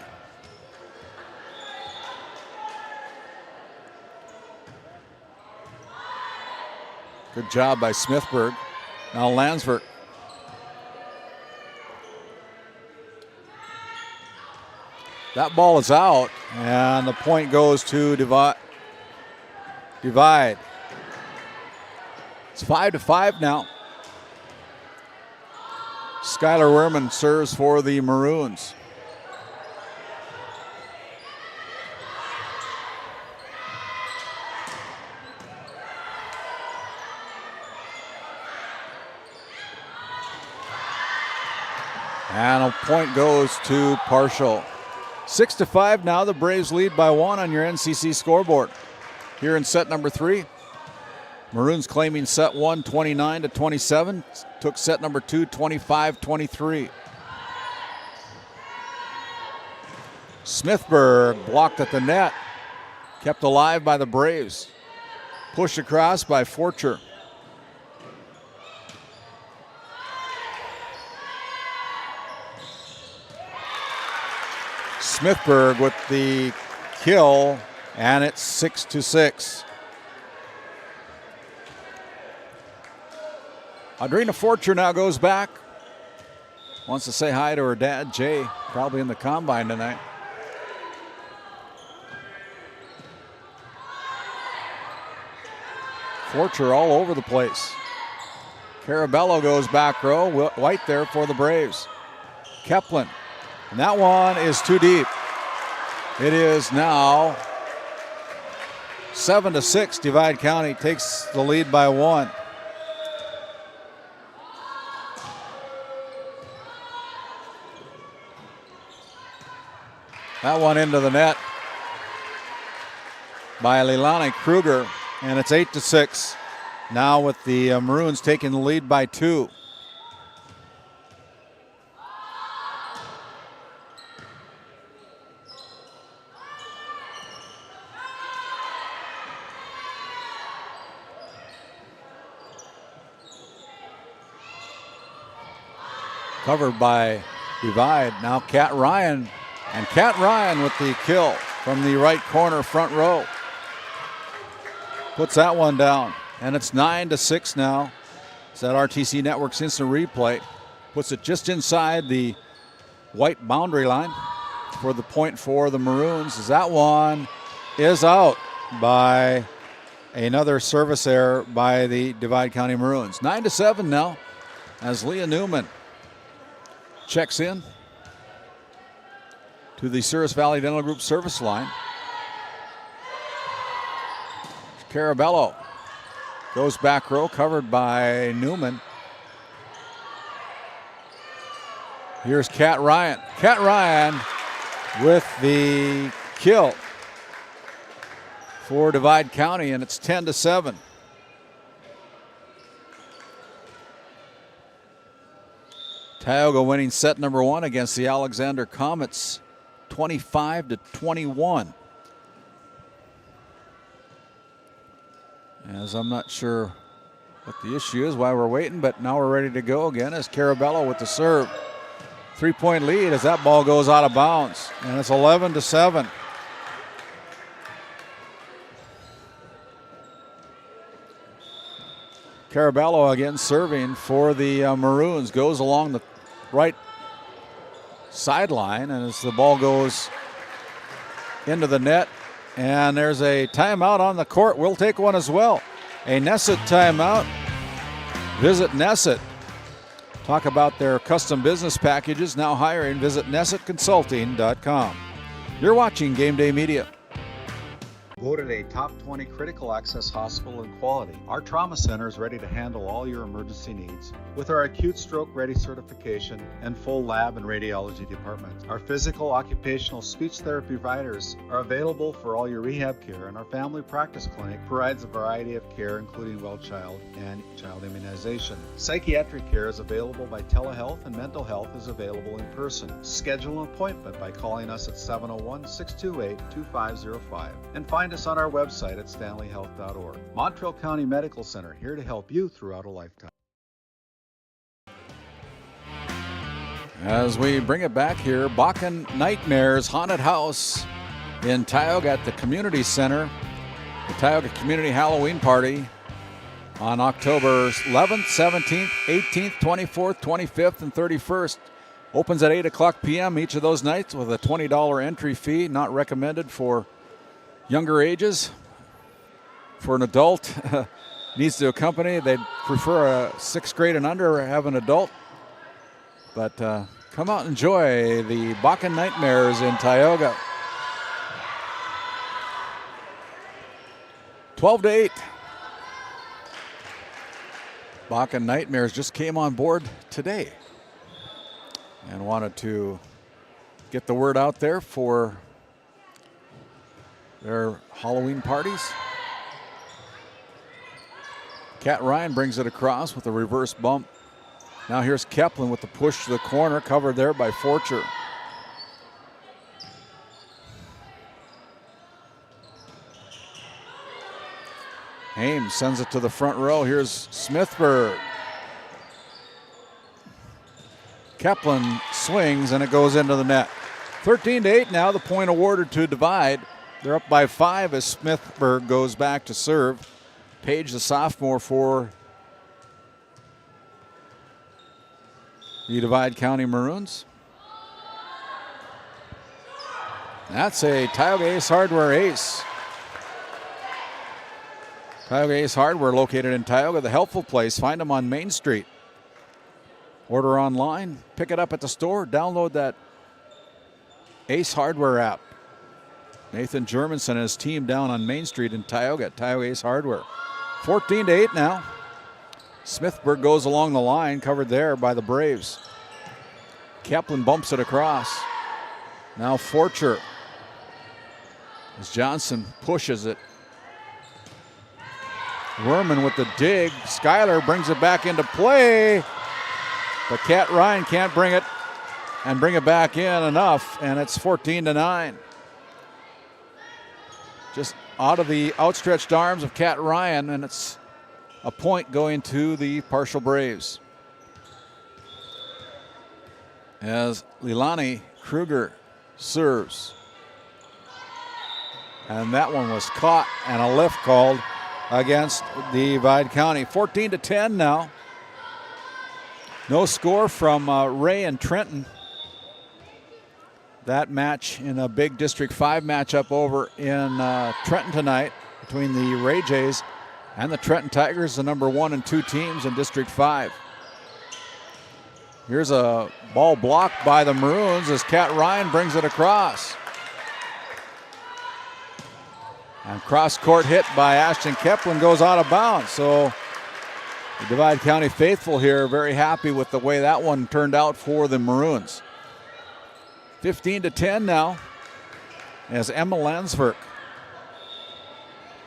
Good job by Smithburg. Now Landsvert. That ball is out, and the point goes to Divide. It's 5-5 now. Skylar Weirman serves for the Maroons. And a point goes to Parshall. 6-5 now. The Braves lead by one on your NCC scoreboard. Here in set number 3. Maroons claiming set 1 29-27. Took set number 2 25-23. Smithburg blocked at the net. Kept alive by the Braves. Pushed across by Forcher. Smithburg with the kill, and it's 6-6. Adrina Forcher now goes back. Wants to say hi to her dad, Jay, probably in the combine tonight. Forcher all over the place. Carabello goes back row. White there for the Braves. Keplin. And that one is too deep. It is now 7-6. Divide County takes the lead by one. That one into the net by Leilani Kruger, and it's 8-6. Now with the Maroons taking the lead by 2. Covered by Divide. Now Kat Ryan. And Kat Ryan with the kill from the right corner front row. Puts that one down. And it's 9-6 now. It's that RTC Network's instant replay. Puts it just inside the white boundary line for the point for the Maroons. As that one is out by another service error by the Divide County Maroons. 9-7 now as Leah Newman checks in to the Cirrus Valley Dental Group service line. Carabello goes back row, covered by Newman. Here's Kat Ryan. Kat Ryan with the kill for Divide County, and it's 10-7. Tioga winning set number 1 against the Alexander Comets, 25-21. As I'm not sure what the issue is, why we're waiting, but now we're ready to go again as Carabello with the serve. 3-point lead as that ball goes out of bounds, and it's 11-7. Carabello again serving for the Maroons, goes along the right sideline, and as the ball goes into the net, and there's a timeout on the court. We'll take one as well. A Nesset timeout. Visit Nesset. Talk about their custom business packages now hiring. Visit NessetConsulting.com. You're watching Game Day Media. Voted a top 20 critical access hospital in quality, our trauma center is ready to handle all your emergency needs with our acute stroke ready certification and full lab and radiology department. Our physical, occupational, speech therapy providers are available for all your rehab care, and our family practice clinic provides a variety of care including well child and child immunization. Psychiatric care is available by telehealth, and mental health is available in person. Schedule an appointment by calling us at 701-628-2505 and find us on our website at stanleyhealth.org. Montreal County Medical Center, here to help you throughout a lifetime. As we bring it back here, Bakken Nightmares Haunted House in Tioga at the Community Center. The Tioga Community Halloween Party on October 11th, 17th, 18th, 24th, 25th, and 31st. Opens at 8 o'clock p.m. each of those nights with a $20 entry fee, not recommended for younger ages. For an adult needs to accompany, they'd prefer a 6th grade and under or have an adult. But come out and enjoy the Bakken Nightmares in Tioga. 12-8. Bakken Nightmares just came on board today and wanted to get the word out there for their Halloween parties. Kat Ryan brings it across with a reverse bump. Now here's Keplin with the push to the corner, covered there by Forcher. Ames sends it to the front row. Here's Smithberg. Keplin swings and it goes into the net. 13-8 now, the point awarded to Divide. They're up by 5 as Smithberg goes back to serve. Page, the sophomore for the Divide County Maroons. That's a Tioga Ace Hardware ace. Tioga Ace Hardware located in Tioga, the helpful place. Find them on Main Street. Order online, pick it up at the store, download that Ace Hardware app. Nathan Germanson and his team down on Main Street in Tioga at Tioga Ace Hardware. 14-8 now. Smithberg goes along the line, covered there by the Braves. Keplin bumps it across. Now Forcher as Johnson pushes it. Werman with the dig. Schuyler brings it back into play. But Kat Ryan can't bring it back in enough, and it's 14-9. Just out of the outstretched arms of Kat Ryan, and it's a point going to the Parshall Braves. as Leilani Kruger serves. And that one was caught and a lift called against Divide County. 14-10 now. No score from Ray and Trenton. That match in a big District 5 matchup over in Trenton tonight between the Ray Jays and the Trenton Tigers, the number 1 and 2 teams in District 5. Here's a ball blocked by the Maroons as Kat Ryan brings it across. And cross-court hit by Ashton Keplin goes out of bounds. So the Divide County faithful here very happy with the way that one turned out for the Maroons. 15-10 now as Emma Landsverk,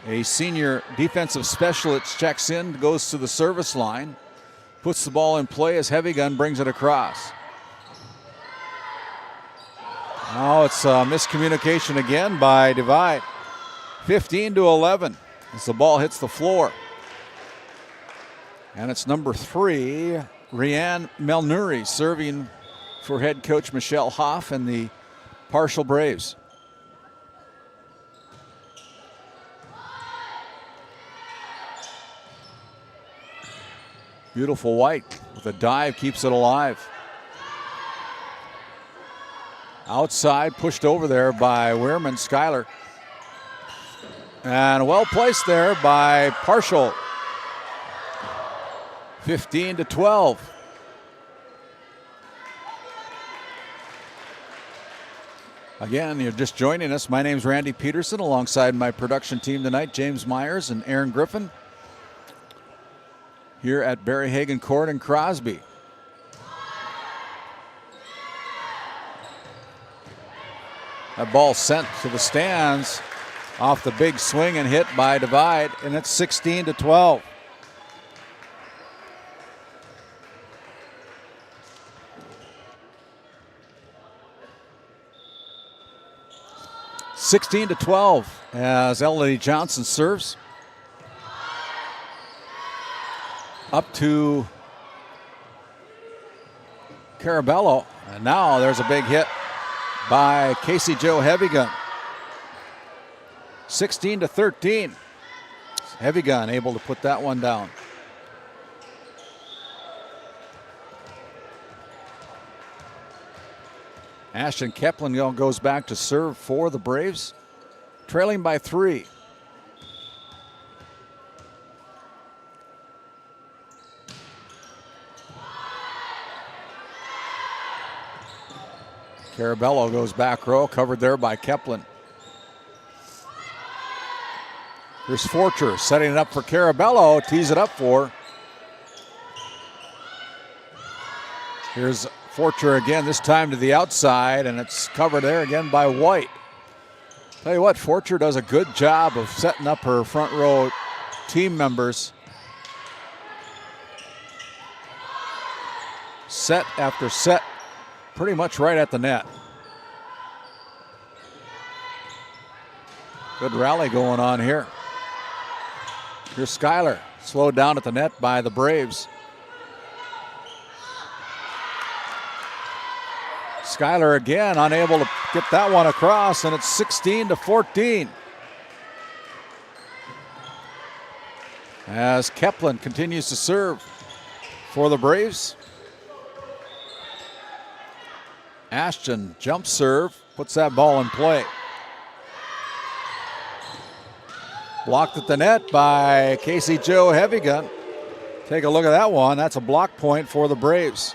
a senior defensive specialist, checks in, goes to the service line, puts the ball in play as Haggin brings it across. Now it's a miscommunication again by Divide. 15-11 as the ball hits the floor. And it's number 3, Rianne Melnuri, serving for head coach Michelle Hoff and the Parshall Braves. Beautiful white with a dive, keeps it alive. Outside, pushed over there by Weirman Schuyler. And well placed there by Parshall. 15-12. Again, you're just joining us. My name's Randy Peterson, alongside my production team tonight, James Myers and Aaron Griffin, here at Barry Haggin Court in Crosby. That ball sent to the stands off the big swing and hit by Divide, and it's 16-12. As Elodie Johnson serves. Up to Carabello. And now there's a big hit by Casey Jo Heavygun. 16-13. Heavygun able to put that one down. Ashton Keplin goes back to serve for the Braves, trailing by 3. Carabello goes back row, covered there by Keplin. Here's Forcher setting it up for Carabello, tees it up for. Here's Forcher again, this time to the outside, and it's covered there again by White. Tell you what, Forcher does a good job of setting up her front row team members. Set after set, pretty much right at the net. Good rally going on here. Here's Schuyler, slowed down at the net by the Braves. Schuyler again unable to get that one across, and it's 16-14. As Keplin continues to serve for the Braves. Ashton jump serve, puts that ball in play. Blocked at the net by Casey Jo Heavygun. Take a look at that one. That's a block point for the Braves.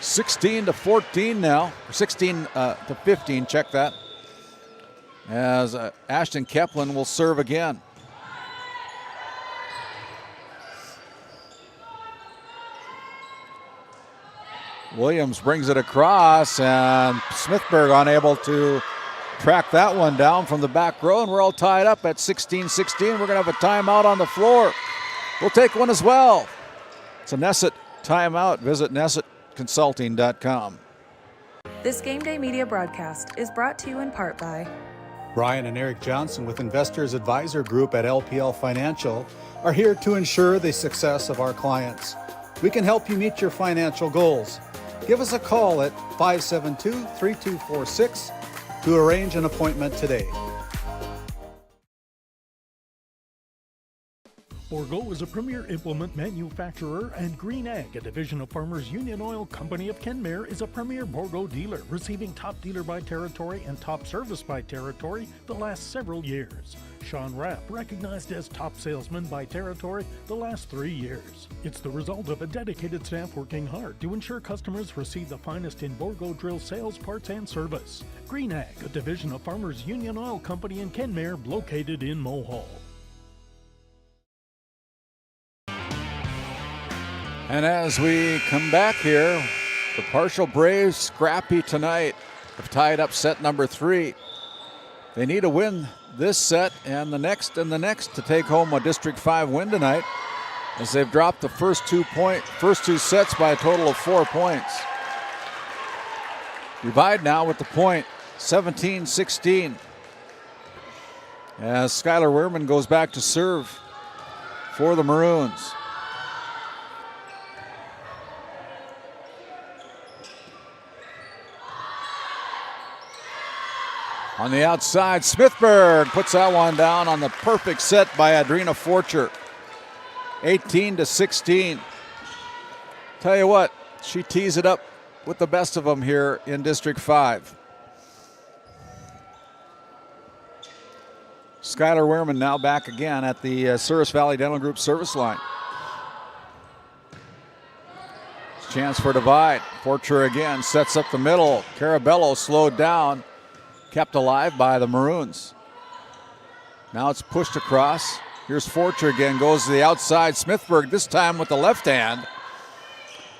16-14 now, 16-15, check that. As Ashton Keplin will serve again. Williams brings it across, and Smithberg unable to track that one down from the back row, and we're all tied up at 16-16. We're going to have a timeout on the floor. We'll take one as well. It's a Nesset timeout. Visit NessetConsulting.com. This Game Day media broadcast is brought to you in part by Brian and Eric Johnson with Investors Advisor Group at LPL Financial are here to ensure the success of our clients. We can help you meet your financial goals. Give us a call at 572-3246 to arrange an appointment today. Bourgault is a premier implement manufacturer, and Green Ag, a division of Farmers Union Oil Company of Kenmare, is a premier Bourgault dealer, receiving top dealer by territory and top service by territory the last several years. Sean Rapp, recognized as top salesman by territory the last 3 years. It's the result of a dedicated staff working hard to ensure customers receive the finest in Bourgault drill sales, parts, and service. Green Ag, a division of Farmers Union Oil Company in Kenmare, located in Mohall. And as we come back here, the Parshall Braves, scrappy tonight, have tied up set number 3. They need a win this set and the next to take home a District 5 win tonight, as they've dropped the first two sets by a total of 4 points. Divide now with the point, 17-16. As Skylar Wehrman goes back to serve for the Maroons. On the outside, Smithberg puts that one down on the perfect set by Adrina Forcher. 18-16. Tell you what, she tees it up with the best of them here in District 5. Skylar Wehrman now back again at the Souris Valley Dental Group service line. Chance for divide. Forcher again sets up the middle. Carabello slowed down. Kept alive by the Maroons. Now it's pushed across. Here's Forcher again, goes to the outside. Smithberg this time with the left hand.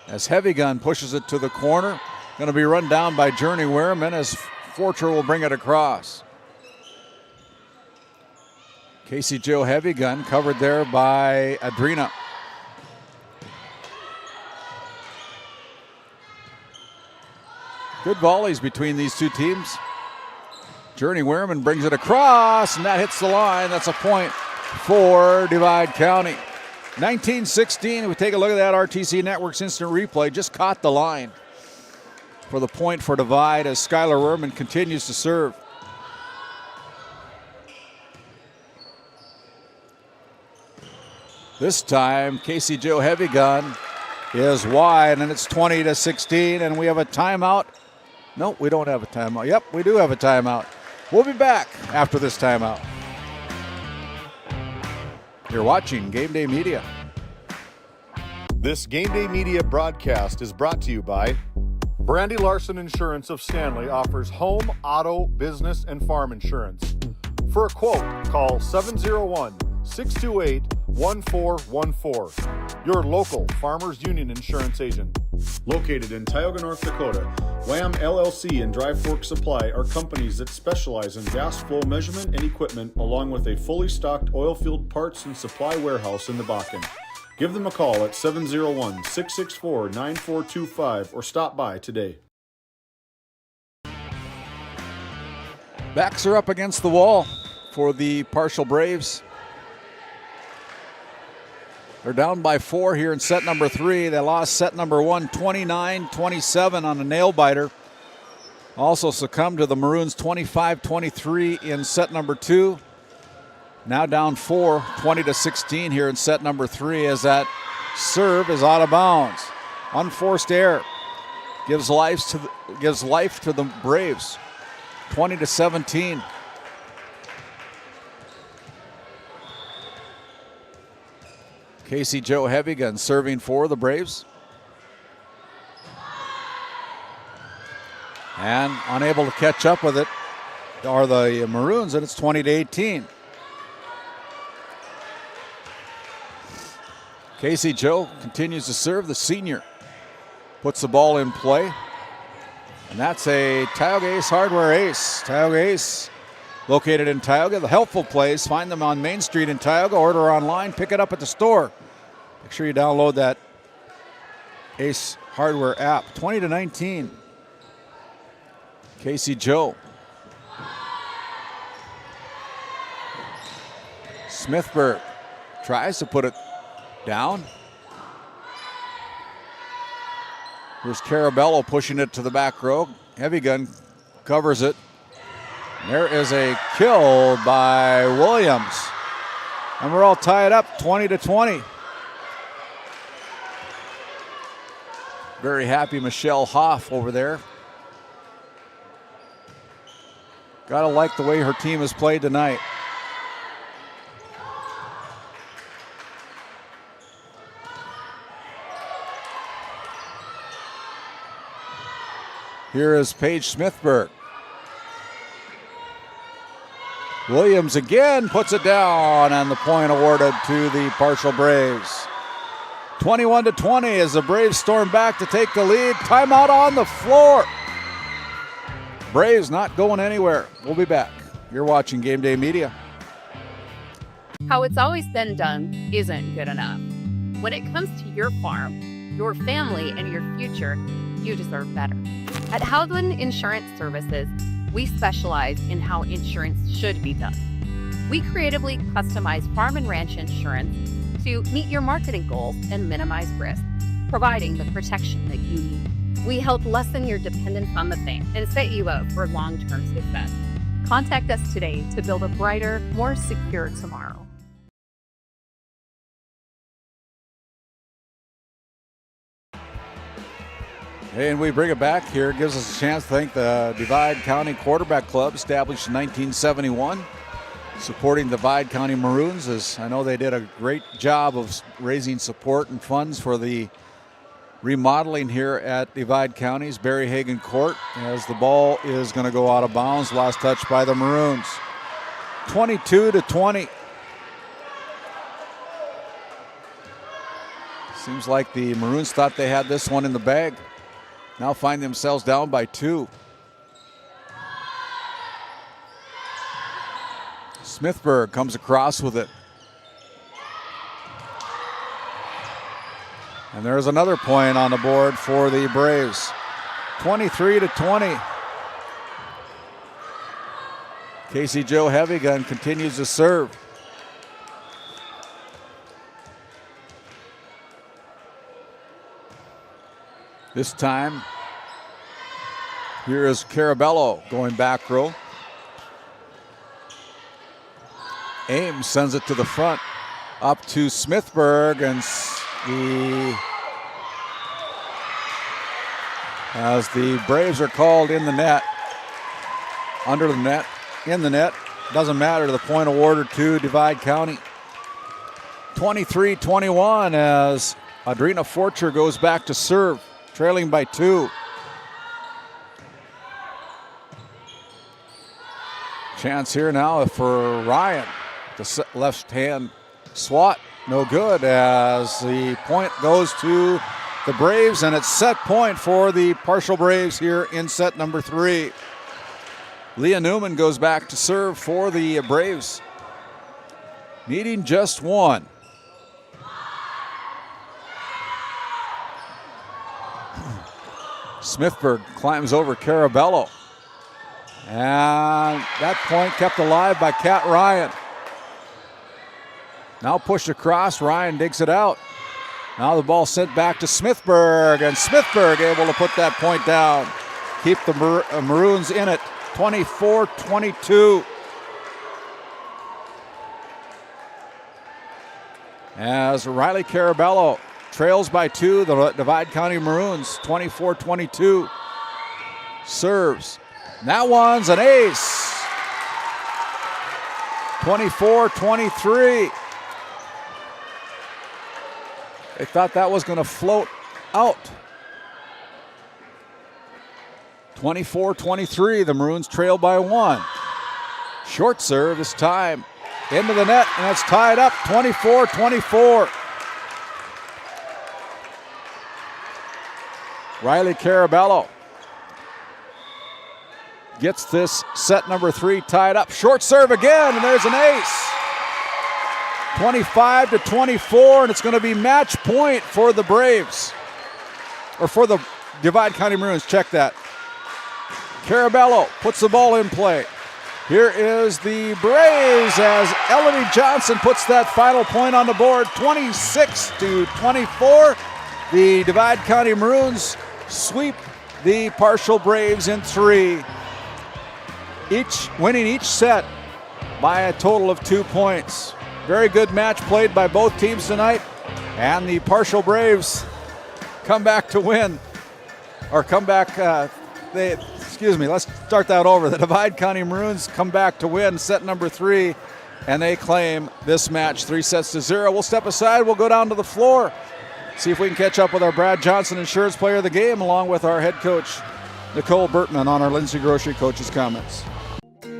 As Heavy Gun pushes it to the corner. Going to be run down by Journey Wehrman as Forcher will bring it across. Casey Joe Heavy Gun covered there by Adrina. Good volleys between these two teams. Journey Wehrman brings it across, and that hits the line. That's a point for Divide County. 19-16. We take a look at that RTC Network's instant replay. Just caught the line for the point for Divide as Skylar Wehrman continues to serve. This time, Casey Joe Heavy Gun is wide, and it's 20-16, and we have a timeout. No, we don't have a timeout. Yep, we do have a timeout. We'll be back after this timeout. You're watching Game Day Media. This Game Day Media broadcast is brought to you by Brandy Larson Insurance of Stanley offers home, auto, business, and farm insurance. For a quote, call 701-628-1414. Your local Farmers Union Insurance agent. Located in Tioga, North Dakota, WHAM LLC and Dry Fork Supply are companies that specialize in gas flow measurement and equipment, along with a fully stocked oil field parts and supply warehouse in the Bakken. Give them a call at 701-664-9425 or stop by today. Backs are up against the wall for the Parshall Braves. They're down by 4 here in set number 3. They lost set number 1, 29-27 on a nail biter. Also succumbed to the Maroons 25-23 in set number 2. Now down 4, 20-16 here in set number 3 as that serve is out of bounds. Unforced error gives life to the Braves. 20-17. Casey Joe Heavy Gun serving for the Braves. And unable to catch up with it are the Maroons, and it's 20-18. Casey Joe continues to serve. The senior puts the ball in play. And that's a Tioga Ace Hardware ace. Tioga Ace located in Tioga. The helpful plays, find them on Main Street in Tioga. Order online, pick it up at the store. Make sure you download that Ace Hardware app. 20-19. Casey Joe. Smithberg tries to put it down. Here's Carabello pushing it to the back row. Heavy gun covers it. There is a kill by Williams. And we're all tied up 20-20. Very happy Michelle Hoff over there. Gotta like the way her team has played tonight. Here is Paige Smithberg. Williams again puts it down, and the point awarded to the Parshall Braves. 21-20 as the Braves storm back to take the lead. Timeout on the floor. Braves not going anywhere. We'll be back. You're watching Game Day Media. How it's always been done isn't good enough. When it comes to your farm, your family, and your future, you deserve better. At Haggin Insurance Services, we specialize in how insurance should be done. We creatively customize farm and ranch insurance to meet your marketing goals and minimize risk, providing the protection that you need. We help lessen your dependence on the bank and set you up for long-term success. Contact us today to build a brighter, more secure tomorrow. And we bring it back here. It gives us a chance to thank the Divide County Quarterback Club, established in 1971, supporting the Divide County Maroons, as I know they did a great job of raising support and funds for the remodeling here at Divide County's Barry Haggin Court, as the ball is going to go out of bounds. Last touch by the Maroons. 22-20. Seems like the Maroons thought they had this one in the bag. Now find themselves down by 2. Smithberg comes across with it. And there's another point on the board for the Braves. 23-20. Casey Jo Heavygun continues to serve. This time, here is Carabello going back row. Ames sends it to the front, up to Smithberg, and as the Braves are called in the net, under the net, in the net, doesn't matter, the point awarded to Divide County. 23-21 as Adrina Forcher goes back to serve, trailing by 2. Chance here now for Ryan. The left hand swat, no good, as the point goes to the Braves, and it's set point for the Parshall Braves here in set number 3. Leah Newman goes back to serve for the Braves, needing just 1. Smithberg climbs over Carabello, and that point kept alive by Kat Ryan. Now pushed across, Ryan digs it out. Now the ball sent back to Smithberg, and Smithberg able to put that point down. Keep the Maroons in it, 24-22. As Riley Carabello trails by 2, the Divide County Maroons, 24-22. Serves. And that one's an ace. 24-23. They thought that was going to float out. 24-23, the Maroons trail by 1. Short serve this time. Into the net, and it's tied up, 24-24. Riley Carabello gets this set number 3 tied up. Short serve again, and there's an ace. 25-24, and it's going to be match point for the Braves. Or for the Divide County Maroons, check that. Carabello puts the ball in play. Here is the Braves as Elodie Johnson puts that final point on the board, 26-24. The Divide County Maroons sweep the Parshall Braves in 3, winning each set by a total of 2 points. Very good match played by both teams tonight, and the Parshall Braves come back to win, or come back, let's start that over. The Divide County Maroons come back to win set number 3, and they claim this match 3-0. We'll step aside, we'll go down to the floor, see if we can catch up with our Brad Johnson Insurance Player of the Game, along with our head coach, Nicole Bertman, on our Lindsay Grocery Coach's comments.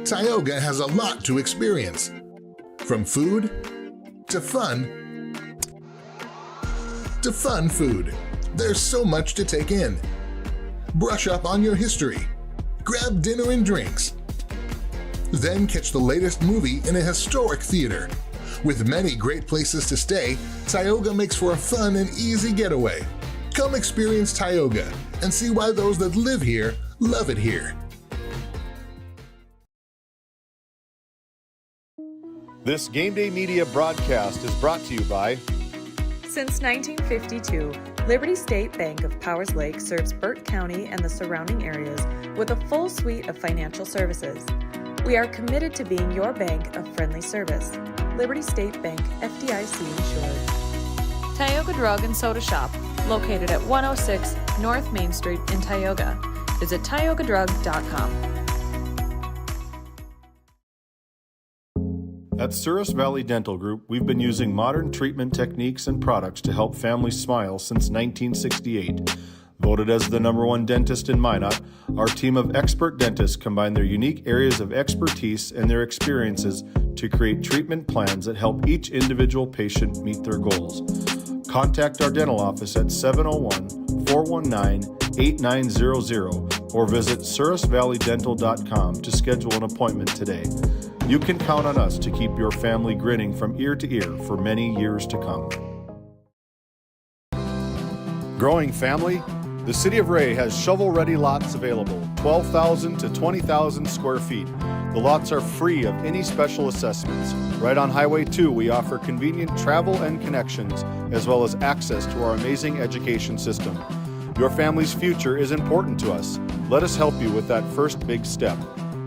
Tioga has a lot to experience. From food to fun food. There's so much to take in. Brush up on your history. Grab dinner and drinks. Then catch the latest movie in a historic theater. With many great places to stay, Tioga makes for a fun and easy getaway. Come experience Tioga and see why those that live here love it here. This Game Day Media broadcast is brought to you by... Since 1952, Liberty State Bank of Powers Lake serves Burt County and the surrounding areas with a full suite of financial services. We are committed to being your bank of friendly service. Liberty State Bank, FDIC insured. Tioga Drug and Soda Shop, located at 106 North Main Street in Tioga. Visit tiogadrug.com. At Souris Valley Dental Group, we've been using modern treatment techniques and products to help families smile since 1968. Voted as the #1 dentist in Minot, our team of expert dentists combine their unique areas of expertise and their experiences to create treatment plans that help each individual patient meet their goals. Contact our dental office at 701-419-8900 or visit sourisvalleydental.com to schedule an appointment today. You can count on us to keep your family grinning from ear to ear for many years to come. Growing family? The City of Ray has shovel-ready lots available, 12,000 to 20,000 square feet. The lots are free of any special assessments. Right on Highway 2, we offer convenient travel and connections, as well as access to our amazing education system. Your family's future is important to us. Let us help you with that first big step.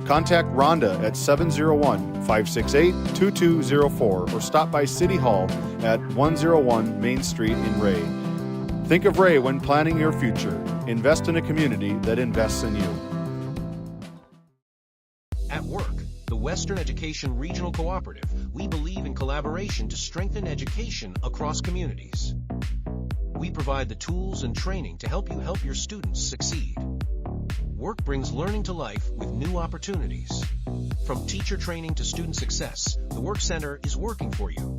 Contact Rhonda at 701-568-2204 or stop by City Hall at 101 Main Street in Ray. Think of Ray when planning your future. Invest in a community that invests in you. At work, the Western Education Regional Cooperative, we believe in collaboration to strengthen education across communities. We provide the tools and training to help you help your students succeed. Work brings learning to life with new opportunities. From teacher training to student success, the Work Center is working for you.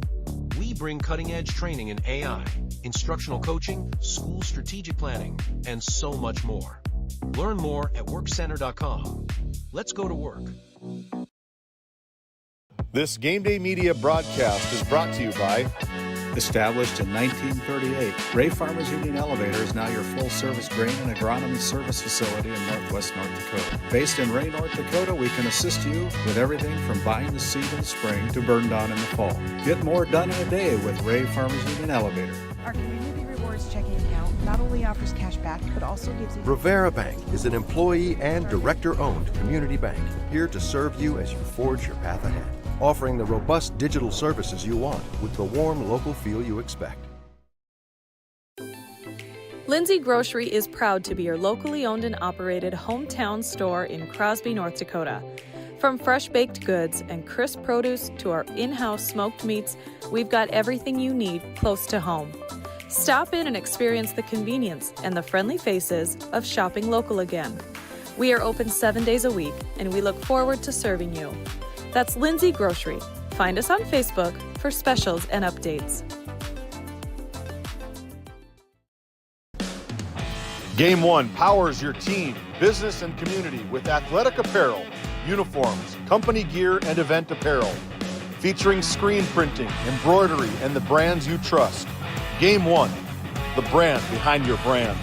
We bring cutting-edge training in AI, instructional coaching, school strategic planning, and so much more. Learn more at workcenter.com. Let's go to work. This Game Day Media broadcast is brought to you by... Established in 1938, Ray Farmers Union Elevator is now your full-service grain and agronomy service facility in northwest North Dakota. Based in Ray, North Dakota, we can assist you with everything from buying the seed in the spring to burn down in the fall. Get more done in a day with Ray Farmers Union Elevator. Our Community Rewards checking account not only offers cash back, but also gives you... Rivera Bank is an employee and director-owned community bank, here to serve you as you forge your path ahead, offering the robust digital services you want with the warm local feel you expect. Lindsay Grocery is proud to be your locally owned and operated hometown store in Crosby, North Dakota. From fresh baked goods and crisp produce to our in-house smoked meats, we've got everything you need close to home. Stop in and experience the convenience and the friendly faces of shopping local again. We are open 7 days a week, and we look forward to serving you. That's Lindsay Grocery. Find us on Facebook for specials and updates. Game One powers your team, business, and community with athletic apparel, uniforms, company gear, and event apparel. Featuring screen printing, embroidery, and the brands you trust. Game One, the brand behind your brand.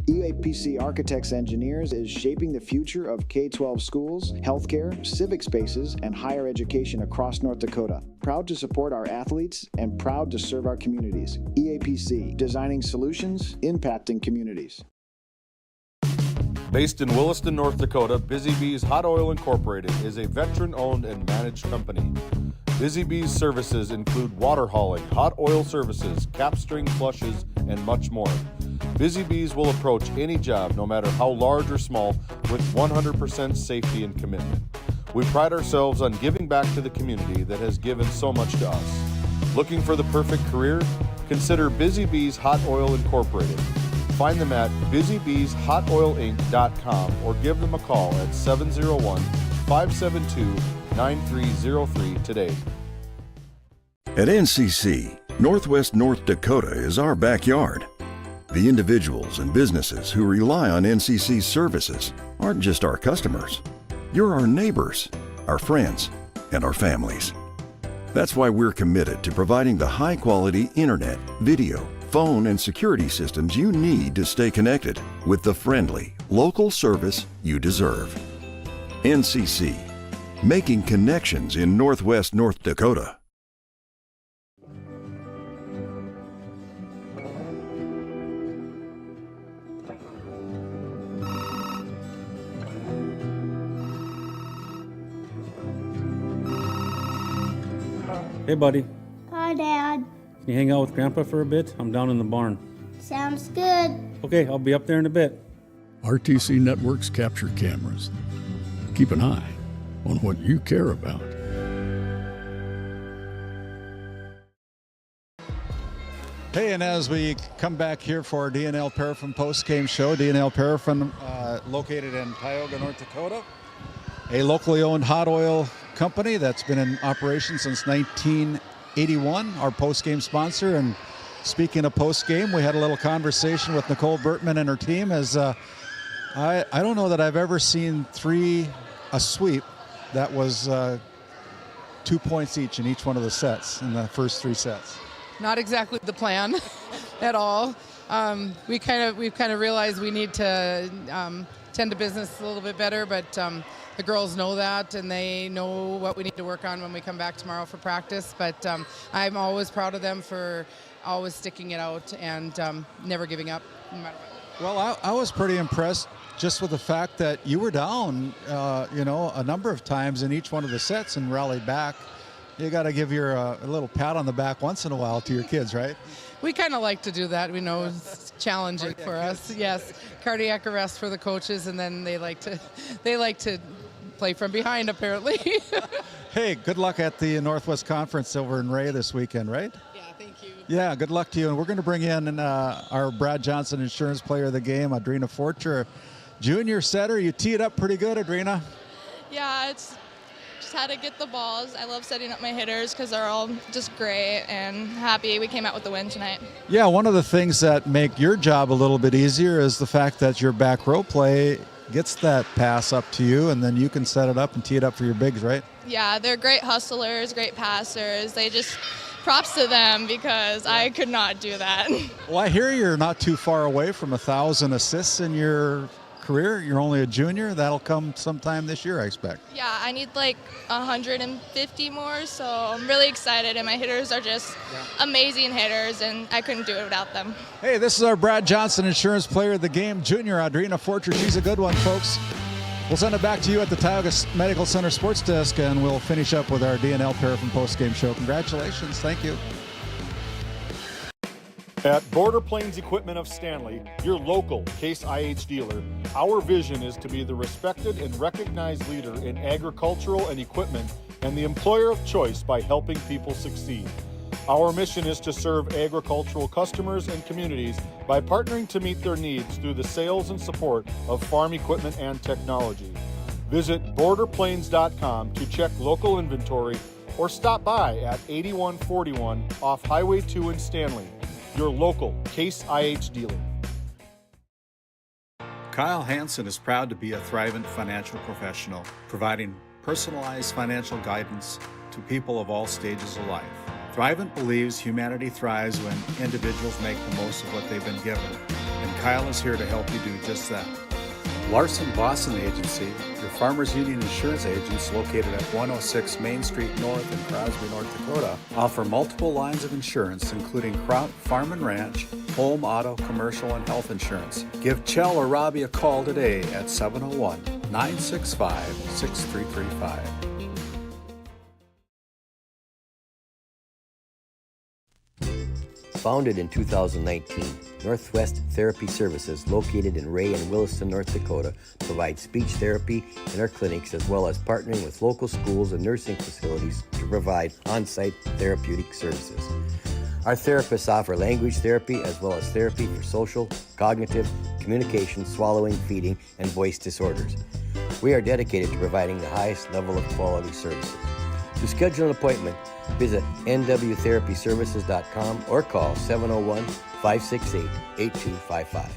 EA EAPC Architects Engineers is shaping the future of K-12 schools, healthcare, civic spaces, and higher education across North Dakota. Proud to support our athletes and proud to serve our communities. EAPC, designing solutions, impacting communities. Based in Williston, North Dakota, Busy Bees Hot Oil Incorporated is a veteran-owned and managed company. Busy Bees services include water hauling, hot oil services, capstring flushes, and much more. Busy Bees will approach any job, no matter how large or small, with 100% safety and commitment. We pride ourselves on giving back to the community that has given so much to us. Looking for the perfect career? Consider Busy Bees Hot Oil Incorporated. Find them at busybeeshotoilinc.com or give them a call at 701-572-9303 today. At NCC, Northwest North Dakota is our backyard. The individuals and businesses who rely on NCC's services aren't just our customers. You're our neighbors, our friends, and our families. That's why we're committed to providing the high-quality internet, video, phone, and security systems you need to stay connected with the friendly, local service you deserve. NCC, making connections in Northwest North Dakota. Hey, buddy. Hi, Dad. Can you hang out with Grandpa for a bit? I'm down in the barn. Sounds good. Okay, I'll be up there in a bit. RTC Networks capture cameras. Keep an eye on what you care about. Hey, and as we come back here for our DNL Paraffin post-game show, DNL Paraffin located in Tioga, North Dakota, a locally owned hot oil company that's been in operation since 1981, our post-game sponsor. And speaking of post-game, we had a little conversation with Nicole Bertman and her team as I don't know that I've ever seen a sweep that was 2 points each in each one of the sets in the first 3 sets. Not exactly the plan at all. We've kind of realized we need to tend to business a little bit better, but the girls know that, and they know what we need to work on when we come back tomorrow for practice. But I'm always proud of them for always sticking it out and never giving up, no matter what. Well, I was pretty impressed just with the fact that you were down, a number of times in each one of the sets and rallied back. You got to give a little pat on the back once in a while to your kids, right? We kind of like to do that. We know it's challenging for us. Yes, cardiac arrest for the coaches, and then they like to play from behind, apparently. Hey, good luck at the Northwest Conference over in Ray this weekend, right? Yeah, thank you. Yeah, good luck to you. And we're going to bring in our Brad Johnson Insurance Player of the Game, Adrina Forcher, junior setter. You teed up pretty good, Adrina. Yeah, it's just how to get the balls. I love setting up my hitters because they're all just great, and happy we came out with the win tonight. Yeah, one of the things that make your job a little bit easier is the fact that your back row play gets that pass up to you, and then you can set it up and tee it up for your bigs, right? Yeah, they're great hustlers, great passers. They just props to them because I could not do that. Well, I hear you're not too far away from 1,000 assists in your career. You're only a junior. That'll come sometime this year, I expect. Yeah, I need like 150 more, so I'm really excited, and my hitters are just amazing hitters, and I couldn't do it without them. Hey, this is our Brad Johnson Insurance Player of the Game, junior Adrina Forcher. She's a good one, folks. We'll send it back to you at the Tioga Medical Center Sports Desk, and we'll finish up with our DNL Paraffin post-game show. Congratulations. Thank you. At Border Plains Equipment of Stanley, your local Case IH dealer, our vision is to be the respected and recognized leader in agricultural and equipment and the employer of choice by helping people succeed. Our mission is to serve agricultural customers and communities by partnering to meet their needs through the sales and support of farm equipment and technology. Visit borderplains.com to check local inventory or stop by at 8141 off Highway 2 in Stanley. Your local Case IH dealer. Kyle Hansen is proud to be a Thrivent financial professional, providing personalized financial guidance to people of all stages of life. Thrivent believes humanity thrives when individuals make the most of what they've been given, and Kyle is here to help you do just that. Larson Boston Agency, your Farmers Union insurance agents located at 106 Main Street North in Crosby, North Dakota, offer multiple lines of insurance including crop, farm and ranch, home, auto, commercial, and health insurance. Give Chell or Robbie a call today at 701-965-6335. Founded in 2019, Northwest Therapy Services, located in Ray and Williston, North Dakota, provides speech therapy in our clinics as well as partnering with local schools and nursing facilities to provide on-site therapeutic services. Our therapists offer language therapy as well as therapy for social, cognitive, communication, swallowing, feeding, and voice disorders. We are dedicated to providing the highest level of quality services. To schedule an appointment, visit nwtherapyservices.com or call 701-568-8255.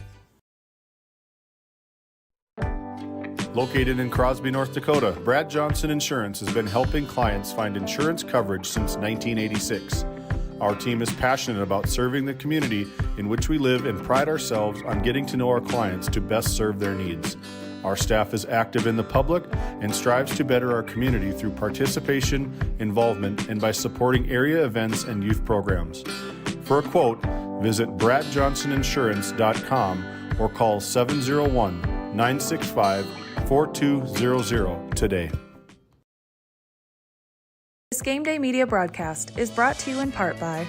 Located in Crosby, North Dakota, Brad Johnson Insurance has been helping clients find insurance coverage since 1986. Our team is passionate about serving the community in which we live and pride ourselves on getting to know our clients to best serve their needs. Our staff is active in the public and strives to better our community through participation, involvement, and by supporting area events and youth programs. For a quote, visit bradjohnsoninsurance.com or call 701-965-4200 today. This Game Day media broadcast is brought to you in part by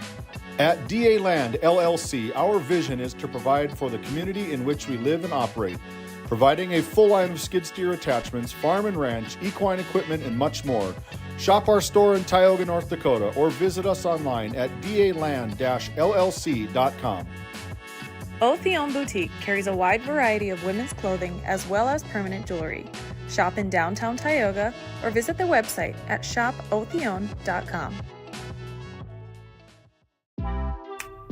At DA Land LLC, our vision is to provide for the community in which we live and operate, providing a full line of skid steer attachments, farm and ranch, equine equipment, and much more. Shop our store in Tioga, North Dakota, or visit us online at daland-llc.com. Otheon Boutique carries a wide variety of women's clothing as well as permanent jewelry. Shop in downtown Tioga or visit their website at shopotheon.com.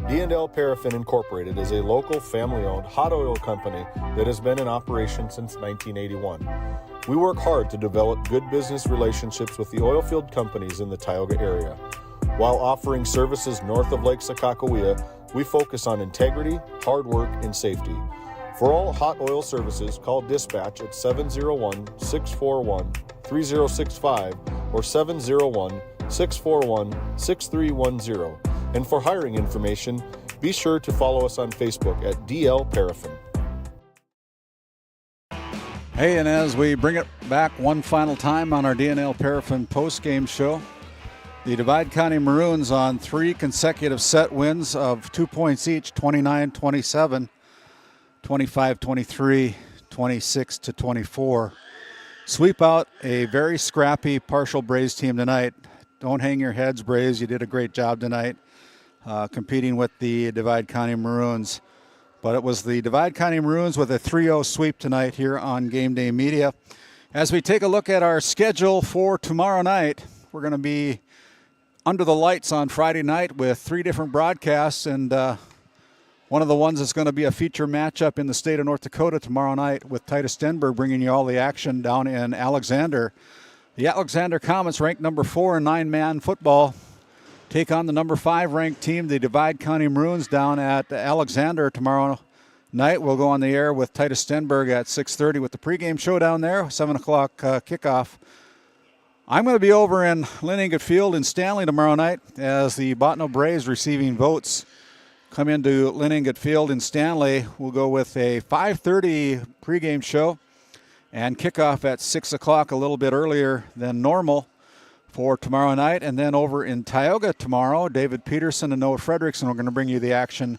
D&L Paraffin Incorporated is a local family-owned hot oil company that has been in operation since 1981. We work hard to develop good business relationships with the oilfield companies in the Tioga area. While offering services north of Lake Sakakawea, we focus on integrity, hard work, and safety. For all hot oil services, call dispatch at 701-641-3065 or 701-641-6310. And for hiring information, be sure to follow us on Facebook at DL Paraffin. Hey, and as we bring it back one final time on our D&L Paraffin post-game show, the Divide County Maroons on 3 consecutive set wins of 2 points each, 29-27, 25-23, 26-24. Sweep out a very scrappy Parshall Braves team tonight. Don't hang your heads, Braves. You did a great job tonight competing with the Divide County Maroons. But it was the Divide County Maroons with a 3-0 sweep tonight here on Game Day Media. As we take a look at our schedule for tomorrow night, we're going to be under the lights on Friday night with 3 different broadcasts, and one of the ones is going to be a feature matchup in the state of North Dakota tomorrow night with Titus Stenberg bringing you all the action down in Alexander. The Alexander Comets, ranked number 4 in 9-man football, take on the number 5 ranked team, the Divide County Maroons, down at Alexander tomorrow night. We'll go on the air with Titus Stenberg at 6:30 with the pregame show down there, 7 o'clock kickoff. I'm going to be over in Lynn Ingot Field in Stanley tomorrow night as the Botno Braves receiving votes come into Lynn Ingot Field in Stanley. We'll go with a 5:30 pregame show and kickoff at 6 o'clock, a little bit earlier than normal for tomorrow night. And then over in Tioga tomorrow, David Peterson and Noah Frederickson are going to bring you the action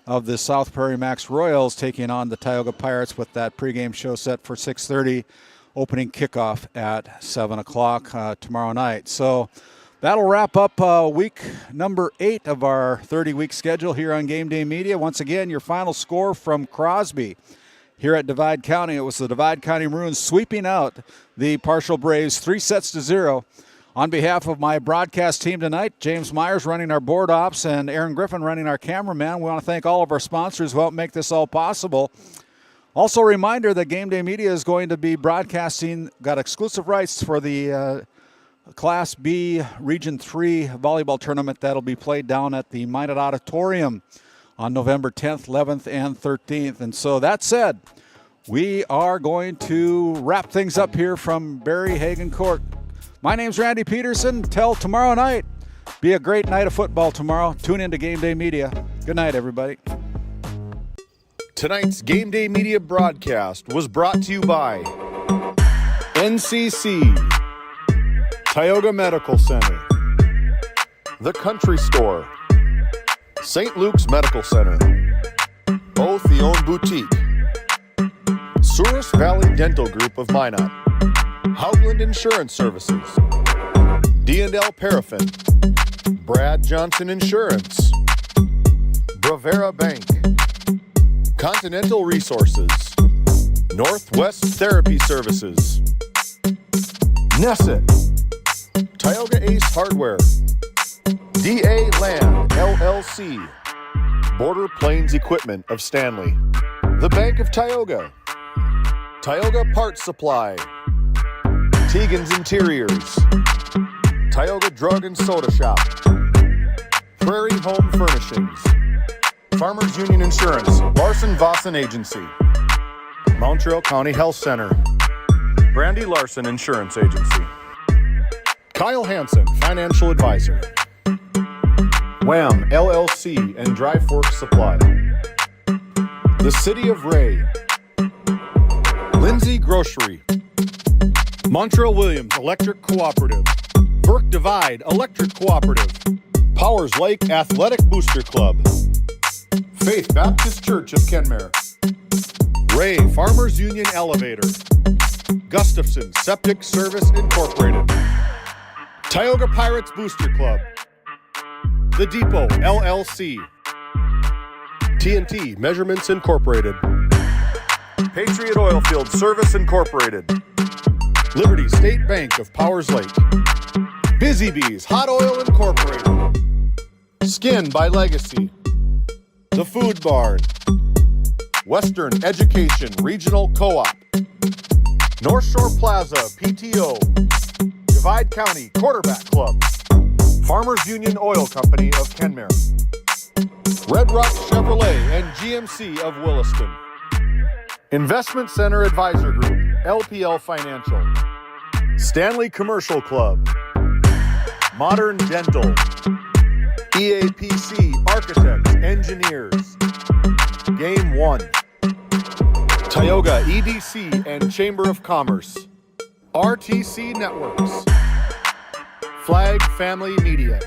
of the South Prairie Max Royals taking on the Tioga Pirates with that pregame show set for 6:30, opening kickoff at 7 o'clock tomorrow night. So that'll wrap up week number 8 of our 30-week schedule here on Game Day Media. Once again, your final score from Crosby here at Divide County. It was the Divide County Maroons sweeping out the Parshall Braves 3-0. On behalf of my broadcast team tonight, James Myers running our board ops and Aaron Griffin running our cameraman, we want to thank all of our sponsors who helped make this all possible. Also a reminder that Game Day Media is going to be broadcasting, got exclusive rights for the Class B Region 3 volleyball tournament that'll be played down at the Minot Auditorium on November 10th, 11th, and 13th. And so that said, we are going to wrap things up here from Barry Haggin Court. My name's Randy Peterson. Till tomorrow night, be a great night of football tomorrow. Tune in to Game Day Media. Good night, everybody. Tonight's Game Day Media broadcast was brought to you by NCC, Tioga Medical Center, The Country Store, St. Luke's Medical Center, Both the Own Boutique, Souris Valley Dental Group of Minot, Haugland Insurance Services, D&L Paraffin, Brad Johnson Insurance, Bravera Bank, Continental Resources, Northwest Therapy Services, Nesset, Tioga Ace Hardware, DA Land LLC, Border Plains Equipment of Stanley, the Bank of Tioga, Tioga Parts Supply, Tegan's Interiors, Tioga Drug and Soda Shop, Prairie Home Furnishings, Farmers Union Insurance, Larson Vossen Agency, Montreal County Health Center, Brandy Larson Insurance Agency, Kyle Hansen, Financial Advisor, Wham LLC and Dry Fork Supply, the City of Ray, Lindsay Grocery, Montreal Williams Electric Cooperative, Burke Divide Electric Cooperative, Powers Lake Athletic Booster Club, Faith Baptist Church of Kenmare, Ray Farmers Union Elevator, Gustafson Septic Service Incorporated, Tioga Pirates Booster Club, The Depot LLC, TNT Measurements Incorporated, Patriot Oilfield Service Incorporated, Liberty State Bank of Powers Lake, Busy Bees Hot Oil Incorporated, Skin by Legacy, The Food Barn, Western Education Regional Co-op, North Shore Plaza PTO, Divide County Quarterback Club, Farmers Union Oil Company of Kenmare, Red Rock Chevrolet and GMC of Williston, Investment Center Advisor Group, LPL Financial, Stanley Commercial Club, Modern Dental, EAPC Architects, Engineers, Game 1, Tioga EDC and Chamber of Commerce, RTC Networks, Flag Family Media.